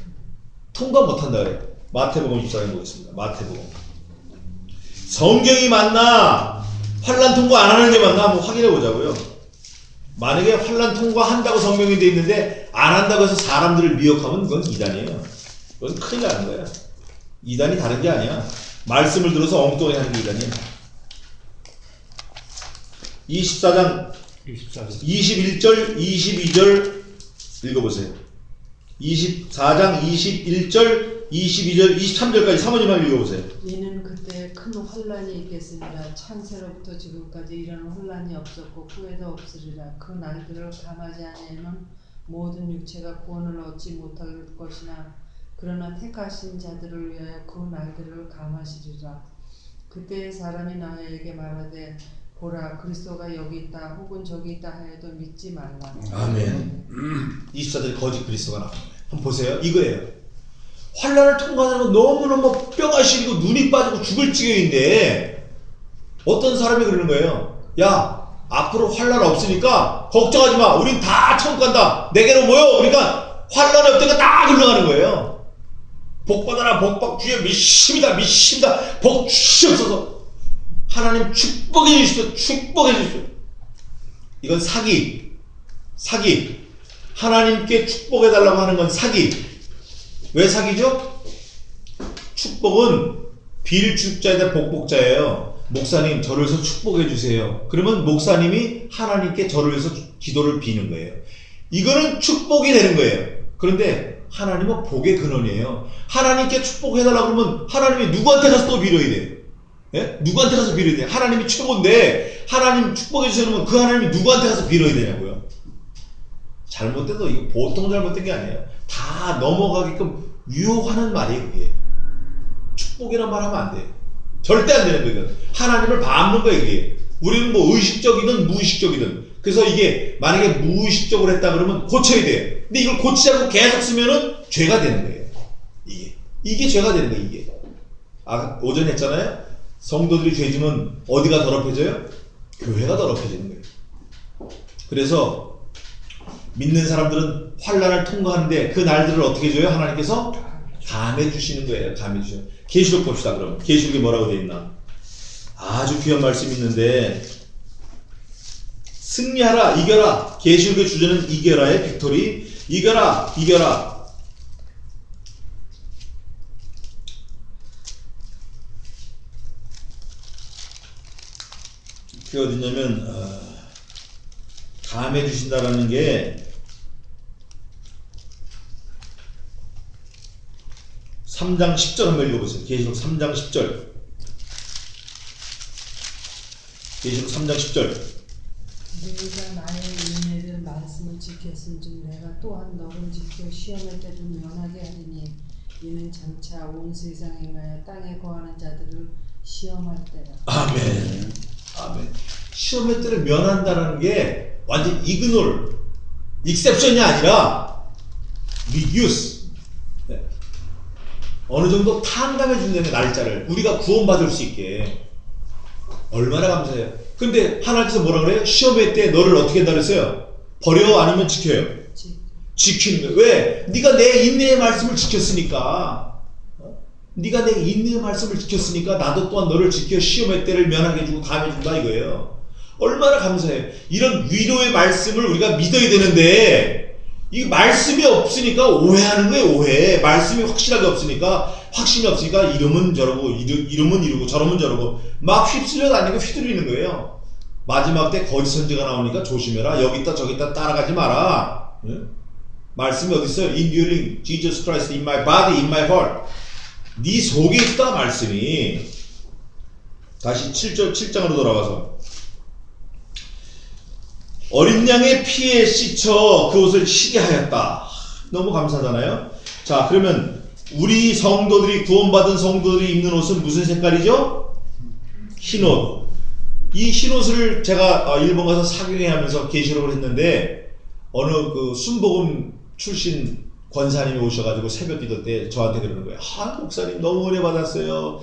통과 못 한다 그래요. 마태복음 14장 보겠습니다. 마태복음. 성경이 맞나 환란 통과 안 하는 게 맞나 한번 확인해 보자고요. 만약에 환란 통과한다고 성경이 되어 있는데 안 한다고 해서 사람들을 미혹하면 그건 이단이에요. 그건 큰일 나는 거야. 이단이 다른 게 아니야. 말씀을 들어서 엉뚱하게 하는 게 이단이야. 24장 21절 22절 읽어보세요. 24장 21절 22절 23절까지 사모님만 읽어보세요. 이는 그때 큰 환란이 있겠으니라. 창세로부터 지금까지 이런 환란이 없었고 후에도 없으리라. 그 날들을 감하지 아니하면 모든 육체가 구원을 얻지 못할 것이나 그러나 택하신 자들을 위하여 그 날들을 감하시리라. 그때 사람이 너희에게 말하되 보라 그리스도가 여기 있다 혹은 저기 있다 하여도 믿지 말라. 아멘. 24절 거짓 그리스도가 나오는 거예요. 한번 보세요. 이거예요. 환란을 통과하는 건 너무너무 뼈가 시리고 눈이 빠지고 죽을 지경인데 어떤 사람이 그러는 거예요. 야 앞으로 환란 없으니까 걱정하지 마. 우린 다 천국 간다. 내게로 모여. 그러니까 환란이 없다니까 딱 흘러가는 거예요. 복 받아라. 복 받. 주여 믿습니다. 믿습니다. 복 주시옵소서. 하나님 축복해 주십시오. 축복해 주십시오. 이건 사기. 사기. 하나님께 축복해 달라고 하는 건 사기. 왜 사기죠? 축복은 빌축자에다 복복자예요. 목사님 저를 위해서 축복해 주세요. 그러면 목사님이 하나님께 저를 위해서 기도를 비는 거예요. 이거는 축복이 되는 거예요. 그런데 하나님은 복의 근원이에요. 하나님께 축복해 달라고 그러면 하나님이 누구한테 가서 또 빌어야 돼요? 예? 누구한테 가서 빌어야 돼요? 하나님이 최고인데 하나님 축복해 주세요 그러면 그 하나님이 누구한테 가서 빌어야 되냐고요? 잘못돼도 이거 보통 잘못된 게 아니에요. 다 넘어가게끔 유혹하는 말이에요. 그게 축복이란 말 하면 안 돼요. 절대 안 되는 거예요. 하나님을 밟는 거예요. 이게 우리는 뭐 의식적이든 무의식적이든. 그래서 이게 만약에 무의식적으로 했다 그러면 고쳐야 돼요. 근데 이걸 고치지 않고 계속 쓰면은 죄가 되는 거예요. 이게 죄가 되는 거예요. 이게 오전에 했잖아요. 성도들이 죄 지면 어디가 더럽혀져요? 교회가 더럽혀지는 거예요. 그래서 믿는 사람들은 환란을 통과하는데 그 날들을 어떻게 줘요? 하나님께서 감해 주시는 거예요. 감해 주셔요. 계시록 봅시다. 그럼 계시록에 뭐라고 되어 있나? 아주 귀한 말씀이 있는데 승리하라 이겨라. 계시록의 주제는 이겨라의 빅토리. 이겨라 이겨라. 그게 어디냐면 감해 주신다라는 게 3장 10절 한번 읽어보세요. 계시록 3장 10절. 계시록 3장 10절. 너희가 나의 인내를 말씀을 지켰은즉 내가 또한 너를 지켜 시험의 때도 면하게 하리니 이는 장차 온 세상에 가여 땅에 거하는 자들을 시험할 때라. 아멘. 아멘. 시험의 때를 면한다는 게 완전 이그놀, 익셉션이 아니라 리듀스. 네. 어느 정도 탕감해 준다는 날짜를 우리가 구원받을 수 있게. 얼마나 감사해요. 근데 하나님께서 뭐라 그래요? 시험의 때 너를 어떻게 한다 그랬어요? 버려 아니면 지켜요? 지키는 거예요. 왜? 네가 내 인내의 말씀을 지켰으니까. 네가 내 인내의 말씀을 지켰으니까 나도 또한 너를 지켜 시험의 때를 면하게 해주고 감해 준다 이거예요. 얼마나 감사해요. 이런 위로의 말씀을 우리가 믿어야 되는데 이 말씀이 없으니까 오해하는 거예요. 오해. 말씀이 확실하게 없으니까 확신이 없으니까 이러면 저러고 이러면 이러고 저러면 저러고 막 휩쓸려 다니고 휘두르는 거예요. 마지막 때 거짓 선지가 나오니까 조심해라. 여기 있다 저기 있다 따라가지 마라. 예? 말씀이 어디 있어요? Enduring Jesus Christ in my body, in my heart. 네 속에 있다 말씀이. 다시 7장으로 돌아가서 어린 양의 피에 씻혀 그 옷을 희게 하였다. 너무 감사하잖아요. 자, 그러면 우리 성도들이 구원받은 성도들이 입는 옷은 무슨 색깔이죠? 흰옷. 이 흰옷을 제가 일본 가서 사경회 하면서 계시록을 했는데 어느 그 순복음 출신 권사님이 오셔가지고 새벽 기도 때 저한테 그러는 거예요. 목사님 너무 은혜 받았어요.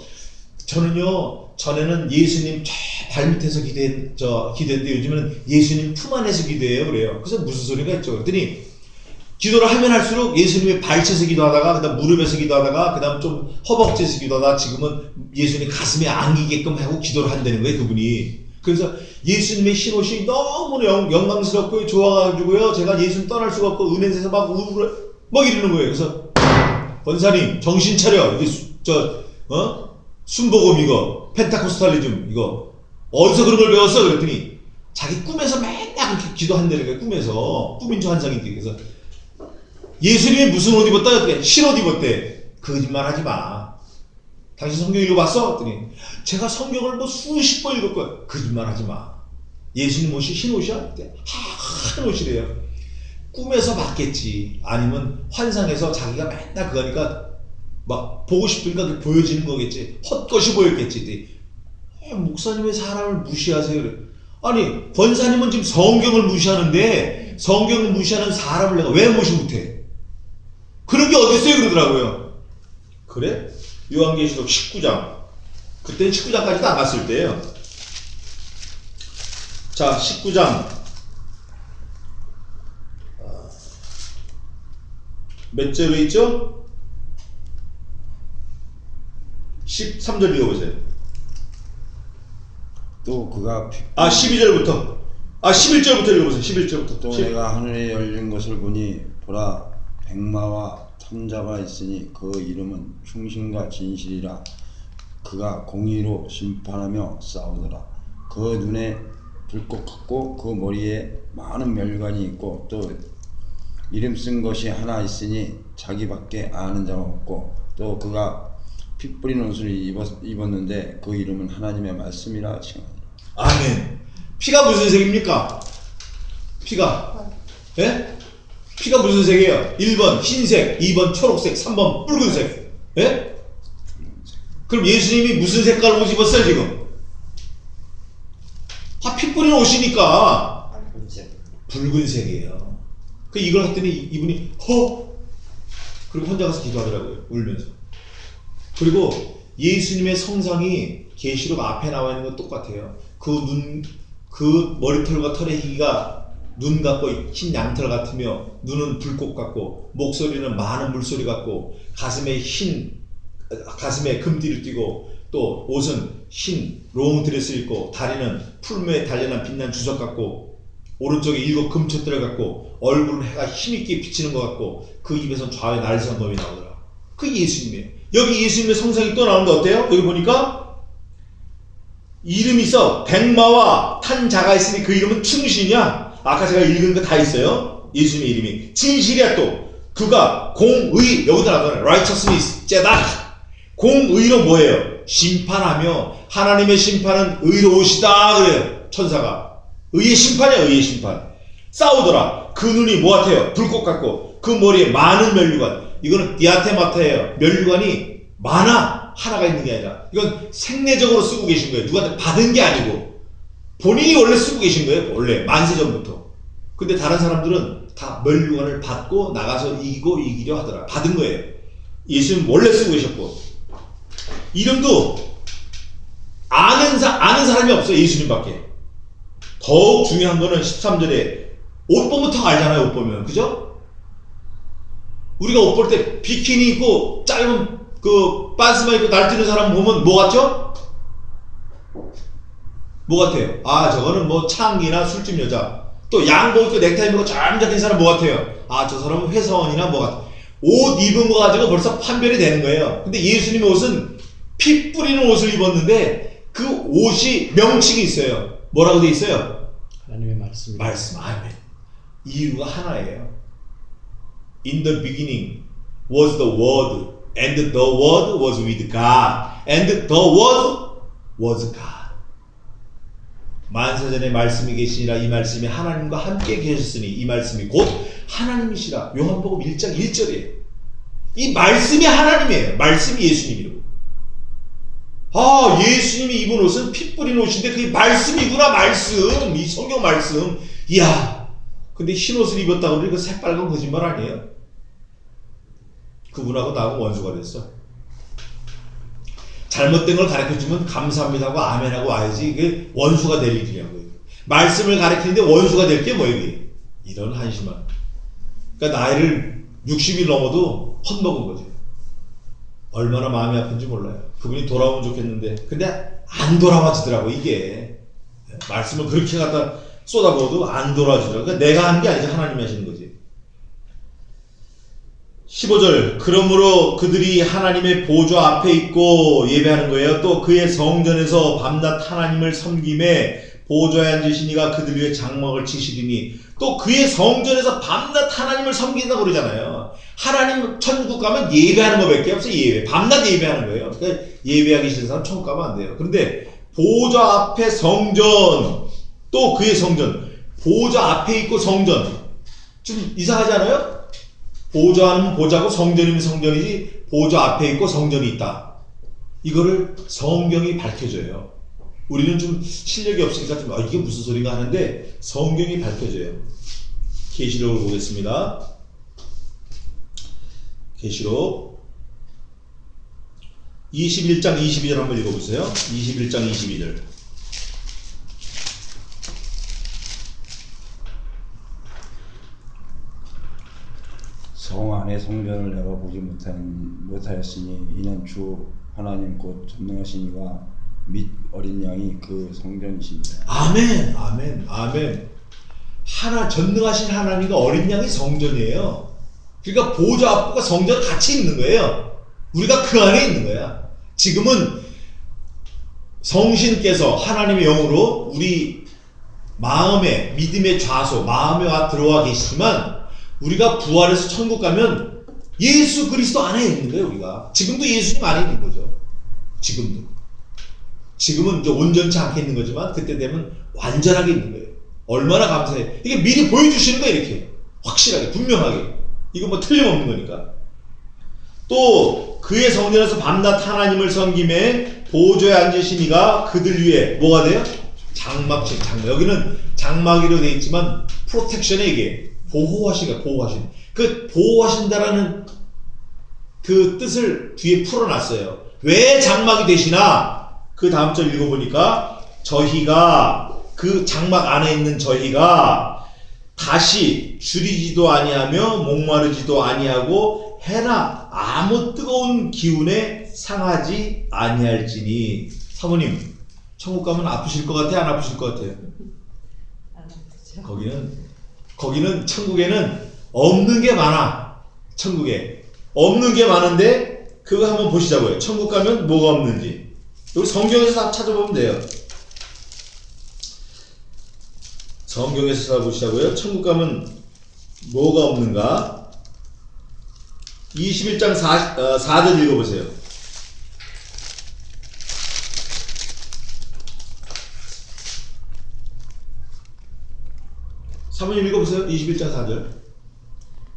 저는요 전에는 예수님 저 발밑에서 기도했는데 요즘은 예수님 품 안에서 기도해요 그래요. 그래서 무슨 소리가 있죠? 그랬더니 기도를 하면 할수록 예수님의 발치에서 기도하다가 그다음 무릎에서 기도하다가 그다음 좀 허벅지에서 기도하다가 지금은 예수님 가슴에 안기게끔 하고 기도를 한다는 거예요 그분이. 그래서 예수님의 흰옷이 너무 영광스럽고 좋아가지고요 제가 예수님 떠날 수가 없고 은혜에서 막 이러는 거예요. 그래서 권사님 정신 차려. 이게 순복음 이거 펜타코스탈리즘 이거 어디서 그런 걸 배웠어? 그랬더니 자기 꿈에서 맨날 그렇게 기도한다는 거예요. 꿈에서 꿈인 줄 환상인데. 그래서 예수님이 무슨 옷 입었다? 그랬더니 흰옷 입었대. 거짓말 하지 마. 당신 성경 읽어봤어? 그랬더니 제가 성경을 뭐 수십 번 읽었고요. 거짓말 하지 마. 예수님 옷이 흰옷이야? 한 옷이래요. 꿈에서 봤겠지. 아니면 환상에서 자기가 맨날 그거 하니까 막 보고 싶으니까 보여지는 거겠지. 헛것이 보였겠지. 목사님의 사람을 무시하세요. 그래. 아니 권사님은 지금 성경을 무시하는데 성경을 무시하는 사람을 내가 왜 무시 못해? 그런 게 어딨어요? 그러더라고요. 그래? 요한계시록 19장. 그때는 19장까지도 안 갔을 때예요. 자 19장 몇 절로 있죠? 13절 읽어보세요. 또 그가 12절부터 11절부터 읽어보세요. 11절부터 또 내가 하늘에 열린 것을 보니 보라 백마와 탐자가 있으니 그 이름은 충신과 진실이라. 그가 공의로 심판하며 싸우더라. 그 눈에 불꽃 같고 그 머리에 많은 멸관이 있고 또 이름 쓴 것이 하나 있으니 자기밖에 아는 자가 없고 또 그가 피 뿌린 옷을 입었는데 그 이름은 하나님의 말씀이라 칭하니라. 아멘. 피가 무슨 색입니까? 피가 예? 피가 무슨 색이에요? 1번 흰색, 2번 초록색, 3번 붉은색. 예? 그럼 예수님이 무슨 색깔 옷 입었어요 지금? 피 뿌린 옷이니까 붉은색이에요. 그 이걸 했더니 이분이 그리고 혼자 가서 기도하더라고요. 울면서. 그리고 예수님의 성상이 계시록 앞에 나와 있는 건 똑같아요. 그 머리털과 털의 희기가 눈 같고 흰 양털 같으며 눈은 불꽃 같고 목소리는 많은 물소리 같고 가슴에 금띠를 띠고 또 옷은 흰 롱드레스 입고 다리는 풀무에 단련한 빛난 주석 같고 오른쪽에 7 금촛대를 갖고 얼굴은 해가 힘있게 비치는 것 같고 그 입에선 좌우에 날선 검이 나오더라. 그게 예수님이에요. 여기 예수님의 성상이 또 나오는데 어때요? 여기 보니까 이름이 있어. 백마와 탄 자가 있으니 그 이름은 충신이야. 아까 제가 읽은 거 다 있어요. 예수님의 이름이 진실이야. 또 그가 공의, 여기다 나오잖아요. righteousness, 제다. 공의로 뭐예요? 심판하며 하나님의 심판은 의로우시다 그래요. 천사가 의의 심판이야. 의의 심판. 싸우더라. 그 눈이 뭐 같아요? 불꽃 같고 그 머리에 많은 면류관. 이거는 디아테마타예요. 면류관이 많아. 하나가 있는 게 아니라 이건 생내적으로 쓰고 계신 거예요. 누구한테 받은 게 아니고 본인이 원래 쓰고 계신 거예요. 원래 만세전부터. 근데 다른 사람들은 다 멸류관을 받고 나가서 이기려 하더라. 받은 거예요. 예수님 원래 쓰고 계셨고, 이름도 아는 사람이 없어요. 예수님밖에. 더욱 중요한 거는 13절에 옷 보면 더 알잖아요. 옷 보면. 그죠? 우리가 옷 볼 때 비키니 입고 짧은 그 빤스만 입고 날뛰는 사람 보면 뭐 같죠? 뭐 같아요? 아, 저거는 뭐 창기나 술집 여자. 또 양복 입고 넥타이 입고 쫙 잡힌 사람 뭐 같아요? 아, 저 사람은 회사원이나 뭐 같아. 옷 입은 거 가지고 벌써 판별이 되는 거예요. 근데 예수님의 옷은 피 뿌리는 옷을 입었는데 그 옷이 명칭이 있어요. 뭐라고 돼 있어요? 하나님의 말씀입니다. 말씀. 아멘. 이유가 하나예요. In the beginning was the Word, and the Word was with God, and the Word was God. 만세전에 말씀이 계시니라. 이 말씀이 하나님과 함께 계셨으니 이 말씀이 곧 하나님이시라. 요한복음 1장 1절이에요. 이 말씀이 하나님이에요. 말씀이 예수님이라고. 아, 예수님이 입은 옷은 피 뿌린 옷인데 그게 말씀이구나. 말씀. 이 성경 말씀. 이야, 근데 흰 옷을 입었다고 그러니 그 새빨간 거짓말 아니에요? 그분하고 나하고 원수가 됐어. 잘못된 걸 가르쳐주면 감사합니다 하고 아멘 하고 와야지. 이게 원수가 될 일이냐고요. 말씀을 가르치는데 원수가 될 게 뭐예요? 이게? 이런 한심한. 그러니까 나이를 60이 넘어도 헛먹은 거죠. 얼마나 마음이 아픈지 몰라요. 그분이 돌아오면 좋겠는데 근데 안 돌아와지더라고. 이게 말씀을 그렇게 갖다 쏟아부어도 안 돌아와지더라고. 그러니까 내가 하는 게 아니지 하나님이 하시는 거지. 15절, 그러므로 그들이 하나님의 보좌 앞에 있고 예배하는 거예요. 또 그의 성전에서 밤낮 하나님을 섬김에 보좌에 앉으시니가 그들 위에 장막을 치시리니. 또 그의 성전에서 밤낮 하나님을 섬긴다고 그러잖아요. 하나님 천국 가면 예배하는 거밖에 없어요. 예배. 밤낮 예배하는 거예요. 그러니까 예배하기 싫은 사람 천국 가면 안 돼요. 그런데 보좌 앞에 성전, 또 그의 성전, 보좌 앞에 있고 성전. 좀 이상하지 않아요? 보좌는 보좌고 성전이면 성전이지 보좌 앞에 있고 성전이 있다. 이거를 성경이 밝혀줘요. 우리는 좀 실력이 없으니까 좀 이게 무슨 소리가 하는데 성경이 밝혀줘요. 계시록을 보겠습니다. 계시록 21장 22절 한번 읽어보세요. 21장 22절. 성 안의 성전을 내가 보지 못하였으니 이는 주 하나님 곧 전능하신 이가 및 어린 양이 그 성전이십니다. 아멘, 아멘, 아멘. 전능하신 하나님과 어린 양이 성전이에요. 그러니까 보좌 앞과 성전 같이 있는 거예요. 우리가 그 안에 있는 거야. 지금은 성신께서 하나님의 영으로 우리 마음의 믿음의 좌소, 마음에 와 들어와 계시지만 우리가 부활해서 천국 가면 예수 그리스도 안에 있는 거예요. 우리가 지금도 예수님 안에 있는 거죠. 지금은 이제 온전치 않게 있는 거지만 그때 되면 완전하게 있는 거예요. 얼마나 감사해. 이게 미리 보여주시는 거예요. 이렇게 확실하게 분명하게. 이거 뭐 틀림없는 거니까. 또 그의 성전에서 밤낮 하나님을 섬김에 보좌에 앉으시니가 그들 위에 뭐가 돼요? 장막. 여기는 장막이라고 되어 있지만 프로텍션에 이게 보호하신. 그 보호하신다라는 그 뜻을 뒤에 풀어놨어요. 왜 장막이 되시나? 그 다음 절 읽어보니까 저희가 그 장막 안에 있는 저희가 다시 줄이지도 아니하며 목마르지도 아니하고 해나 아무 뜨거운 기운에 상하지 아니할지니. 사모님 천국 가면 아프실 것 같아요? 안 아프실 것 같아요? 안 아프죠. 거기는 천국에는 없는 게 많아. 천국에 없는 게 많은데 그거 한번 보시자고요. 천국 가면 뭐가 없는지 여기 성경에서 다 찾아보면 돼요. 성경에서 찾아보시자고요. 천국 가면 뭐가 없는가? 21장 4절 읽어보세요. 사모님 읽어보세요. 21장 4절.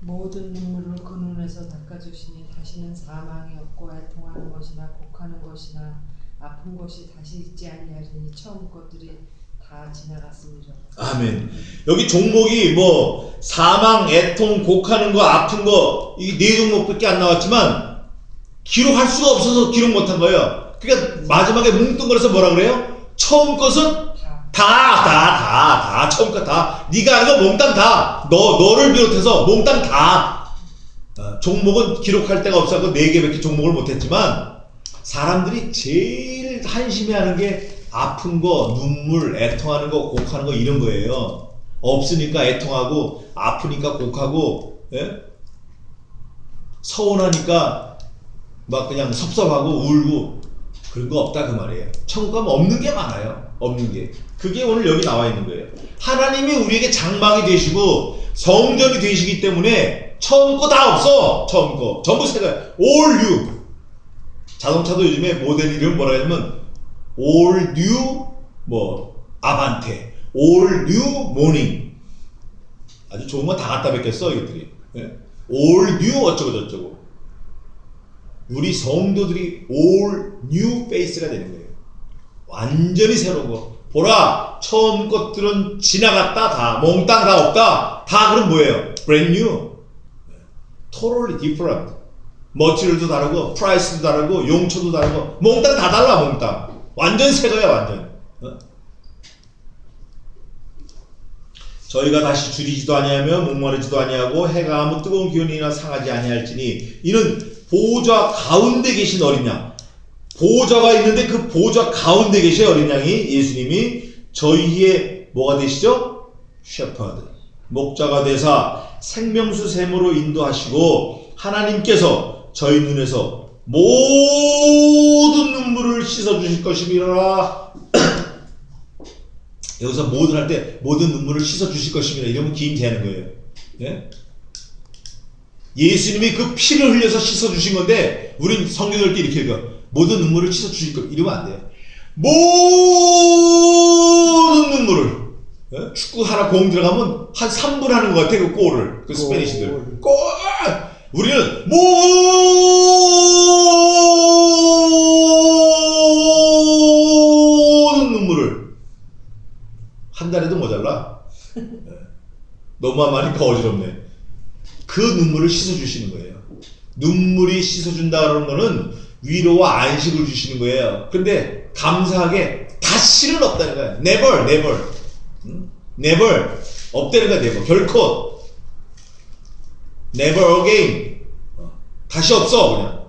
모든 눈물을 그 눈에서 닦아주시니 다시는 사망이 없고 애통하는 것이나 곡하는 것이나 아픈 것이 다시 있지 아니하리니 처음 것들이 다 지나갔습니다. 아멘. 여기 종목이 뭐 사망, 애통, 곡하는 거, 아픈 거 이 네 종목밖에 안 나왔지만 기록할 수가 없어서 기록 못한 거예요. 그러니까 마지막에 뭉뚱그려서 뭐라 그래요? 처음 것은 다 처음 것 다. 네가 하는 거 몽땅 다. 너를 비롯해서 몽땅 다. 종목은 기록할 데가 없어서 4개밖에 종목을 못했지만 사람들이 제일 한심해하는 게 아픈 거, 눈물, 애통하는 거, 곡하는 거 이런 거예요. 없으니까 애통하고 아프니까 곡하고, 예? 서운하니까 막 그냥 섭섭하고 울고 그런 거 없다 그 말이에요. 천국 가면 없는 게 많아요. 없는 게. 그게 오늘 여기 나와 있는 거예요. 하나님이 우리에게 장막이 되시고 성전이 되시기 때문에 처음 거 다 없어. 처음 거 전부 새가 all new. 자동차도 요즘에 모델 이름 뭐라 하냐면 all new 뭐 아반테, all new morning. 아주 좋은 거 다 갖다 뵙겠어 이것들이. 예? all new 어쩌고 저쩌고. 우리 성도들이 all new face가 되는 거예요. 완전히 새로운 거. 보라, 처음 것들은 지나갔다 다. 몽땅 다 없다. 다 그럼 뭐예요? brand new. totally different. 머티리얼도 다르고 프라이스도 다르고 용처도 다르고 몽땅 다 달라. 몽땅 완전 새 거야 완전. 저희가 다시 줄이지도 아니하며 목마르지도 아니하고 해가 아무 뜨거운 기운이나 상하지 아니할지니 이는 보좌 가운데 계신 어린 양. 보좌가 있는데 그 보좌 가운데 계신 어린 양이 예수님이 저희의 뭐가 되시죠? 셰퍼드, 목자가 되사 생명수 샘으로 인도하시고 하나님께서 저희 눈에서 모든 눈물을 씻어주실 것임이라. 여기서 모든 할 때 모든 눈물을 씻어주실 것임이라 이러면 기임되는 거예요. 예? 예수님이 그 피를 흘려서 씻어주신 건데 우린 성경 읽을 때 이렇게 읽어. 모든 눈물을 씻어주실 것. 이러면 안 돼요. 모든 눈물을. 예? 축구 하나 공 들어가면 한 3분 하는 것 같아. 그 골을. 그 스페니시들. 골! 우리는 모든 눈물을 한 달에도 모자라. 너무 많으니까 어지럽네. 그 눈물을 씻어주시는 거예요. 눈물이 씻어준다 그러는 거는 위로와 안식을 주시는 거예요. 근데 감사하게 다시는 없다는 거야. never, never. never. 없다는 거야, never. 결코. never again. 다시 없어, 그냥.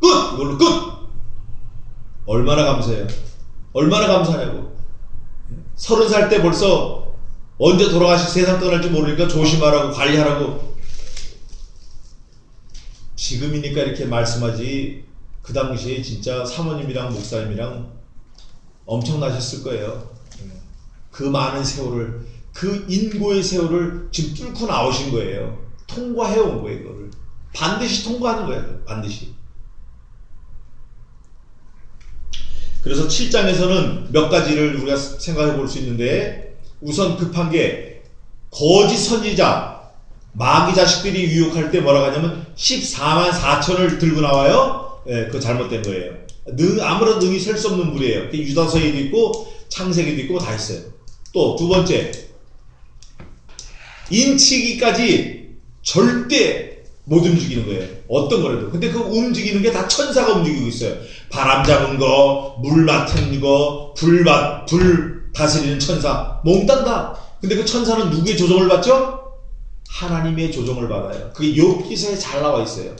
끝! 이걸로 끝! 얼마나 감사해요. 얼마나 감사하냐고. 30살 때 벌써 언제 돌아가실 세상 떠날지 모르니까 조심하라고 관리하라고. 지금이니까 이렇게 말씀하지 그 당시에 진짜 사모님이랑 목사님이랑 엄청나셨을 거예요. 그 많은 세월을, 그 인고의 세월을 지금 뚫고 나오신 거예요. 통과해온 거예요. 이거를 반드시 통과하는 거예요. 반드시. 그래서 7장에서는 몇 가지를 우리가 생각해 볼 수 있는데, 우선 급한 게 거짓 선지자 마귀 자식들이 유혹할 때 뭐라고 하냐면 14만 4천을 들고 나와요. 예, 그거 잘못된 거예요. 아무런 능히 셀 수 없는 물이에요. 유다서에도 있고 창세기도 있고 다 있어요. 또 두 번째, 인치기까지 절대 못 움직이는 거예요. 어떤 거라도. 근데 그 움직이는 게 다 천사가 움직이고 있어요. 바람 잡은 거, 물 맡은 거, 불 다스리는 천사, 몽땅 다. 근데 그 천사는 누구의 조정을 받죠? 하나님의 조정을 받아요. 그게 욥기서에 잘 나와 있어요.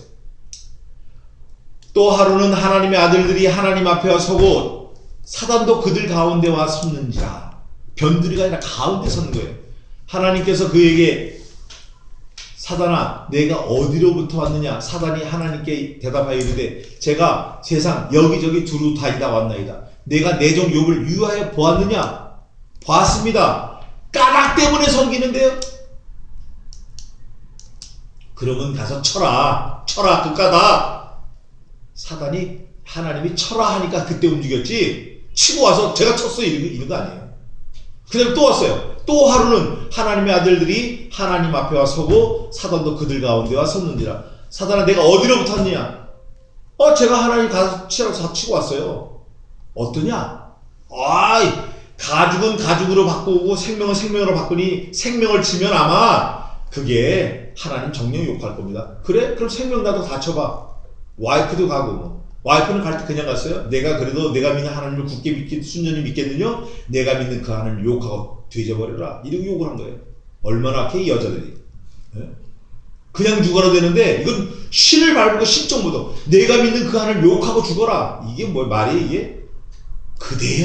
또 하루는 하나님의 아들들이 하나님 앞에 와 서고 사단도 그들 가운데 와 섰는지라. 변두리가 아니라 가운데 선 거예요. 하나님께서 그에게 사단아 내가 어디로부터 왔느냐. 사단이 하나님께 대답하여 이르되 제가 세상 여기저기 두루 다니다 왔나이다. 내가 내 종 욥을 유하여 보았느냐. 봤습니다. 까닭 때문에 섬기는데요. 그러면 가서 쳐라 그 까닭. 사단이 하나님이 쳐라 하니까 그때 움직였지, 치고 와서 제가 쳤어요 이런 거 아니에요. 그 다음에 또 왔어요. 또 하루는 하나님의 아들들이 하나님 앞에 와 서고 사단도 그들 가운데 와 섰는지라. 사단아 내가 어디로부터 왔느냐. 제가 하나님 가서 치라고 치고 왔어요. 어떠냐? 가죽은 가죽으로 바꾸고 생명은 생명으로 바꾸니 생명을 치면 아마 그게 하나님 정령 욕할 겁니다. 그래? 그럼 생명 나도 다쳐봐. 와이프도 가고 뭐. 와이프는 갈 때 그냥 갔어요? 내가 그래도 내가 믿는 하나님을 굳게 순전히 믿겠느냐? 내가 믿는 그 하나님을 욕하고 되져버려라. 이렇게 욕을 한 거예요. 얼마나 악해 이 여자들이. 예? 그냥 죽어라 되는데 이건 신을 밟고 신정보도 내가 믿는 그 하나님을 욕하고 죽어라. 이게 뭐 말이 이게? 그대여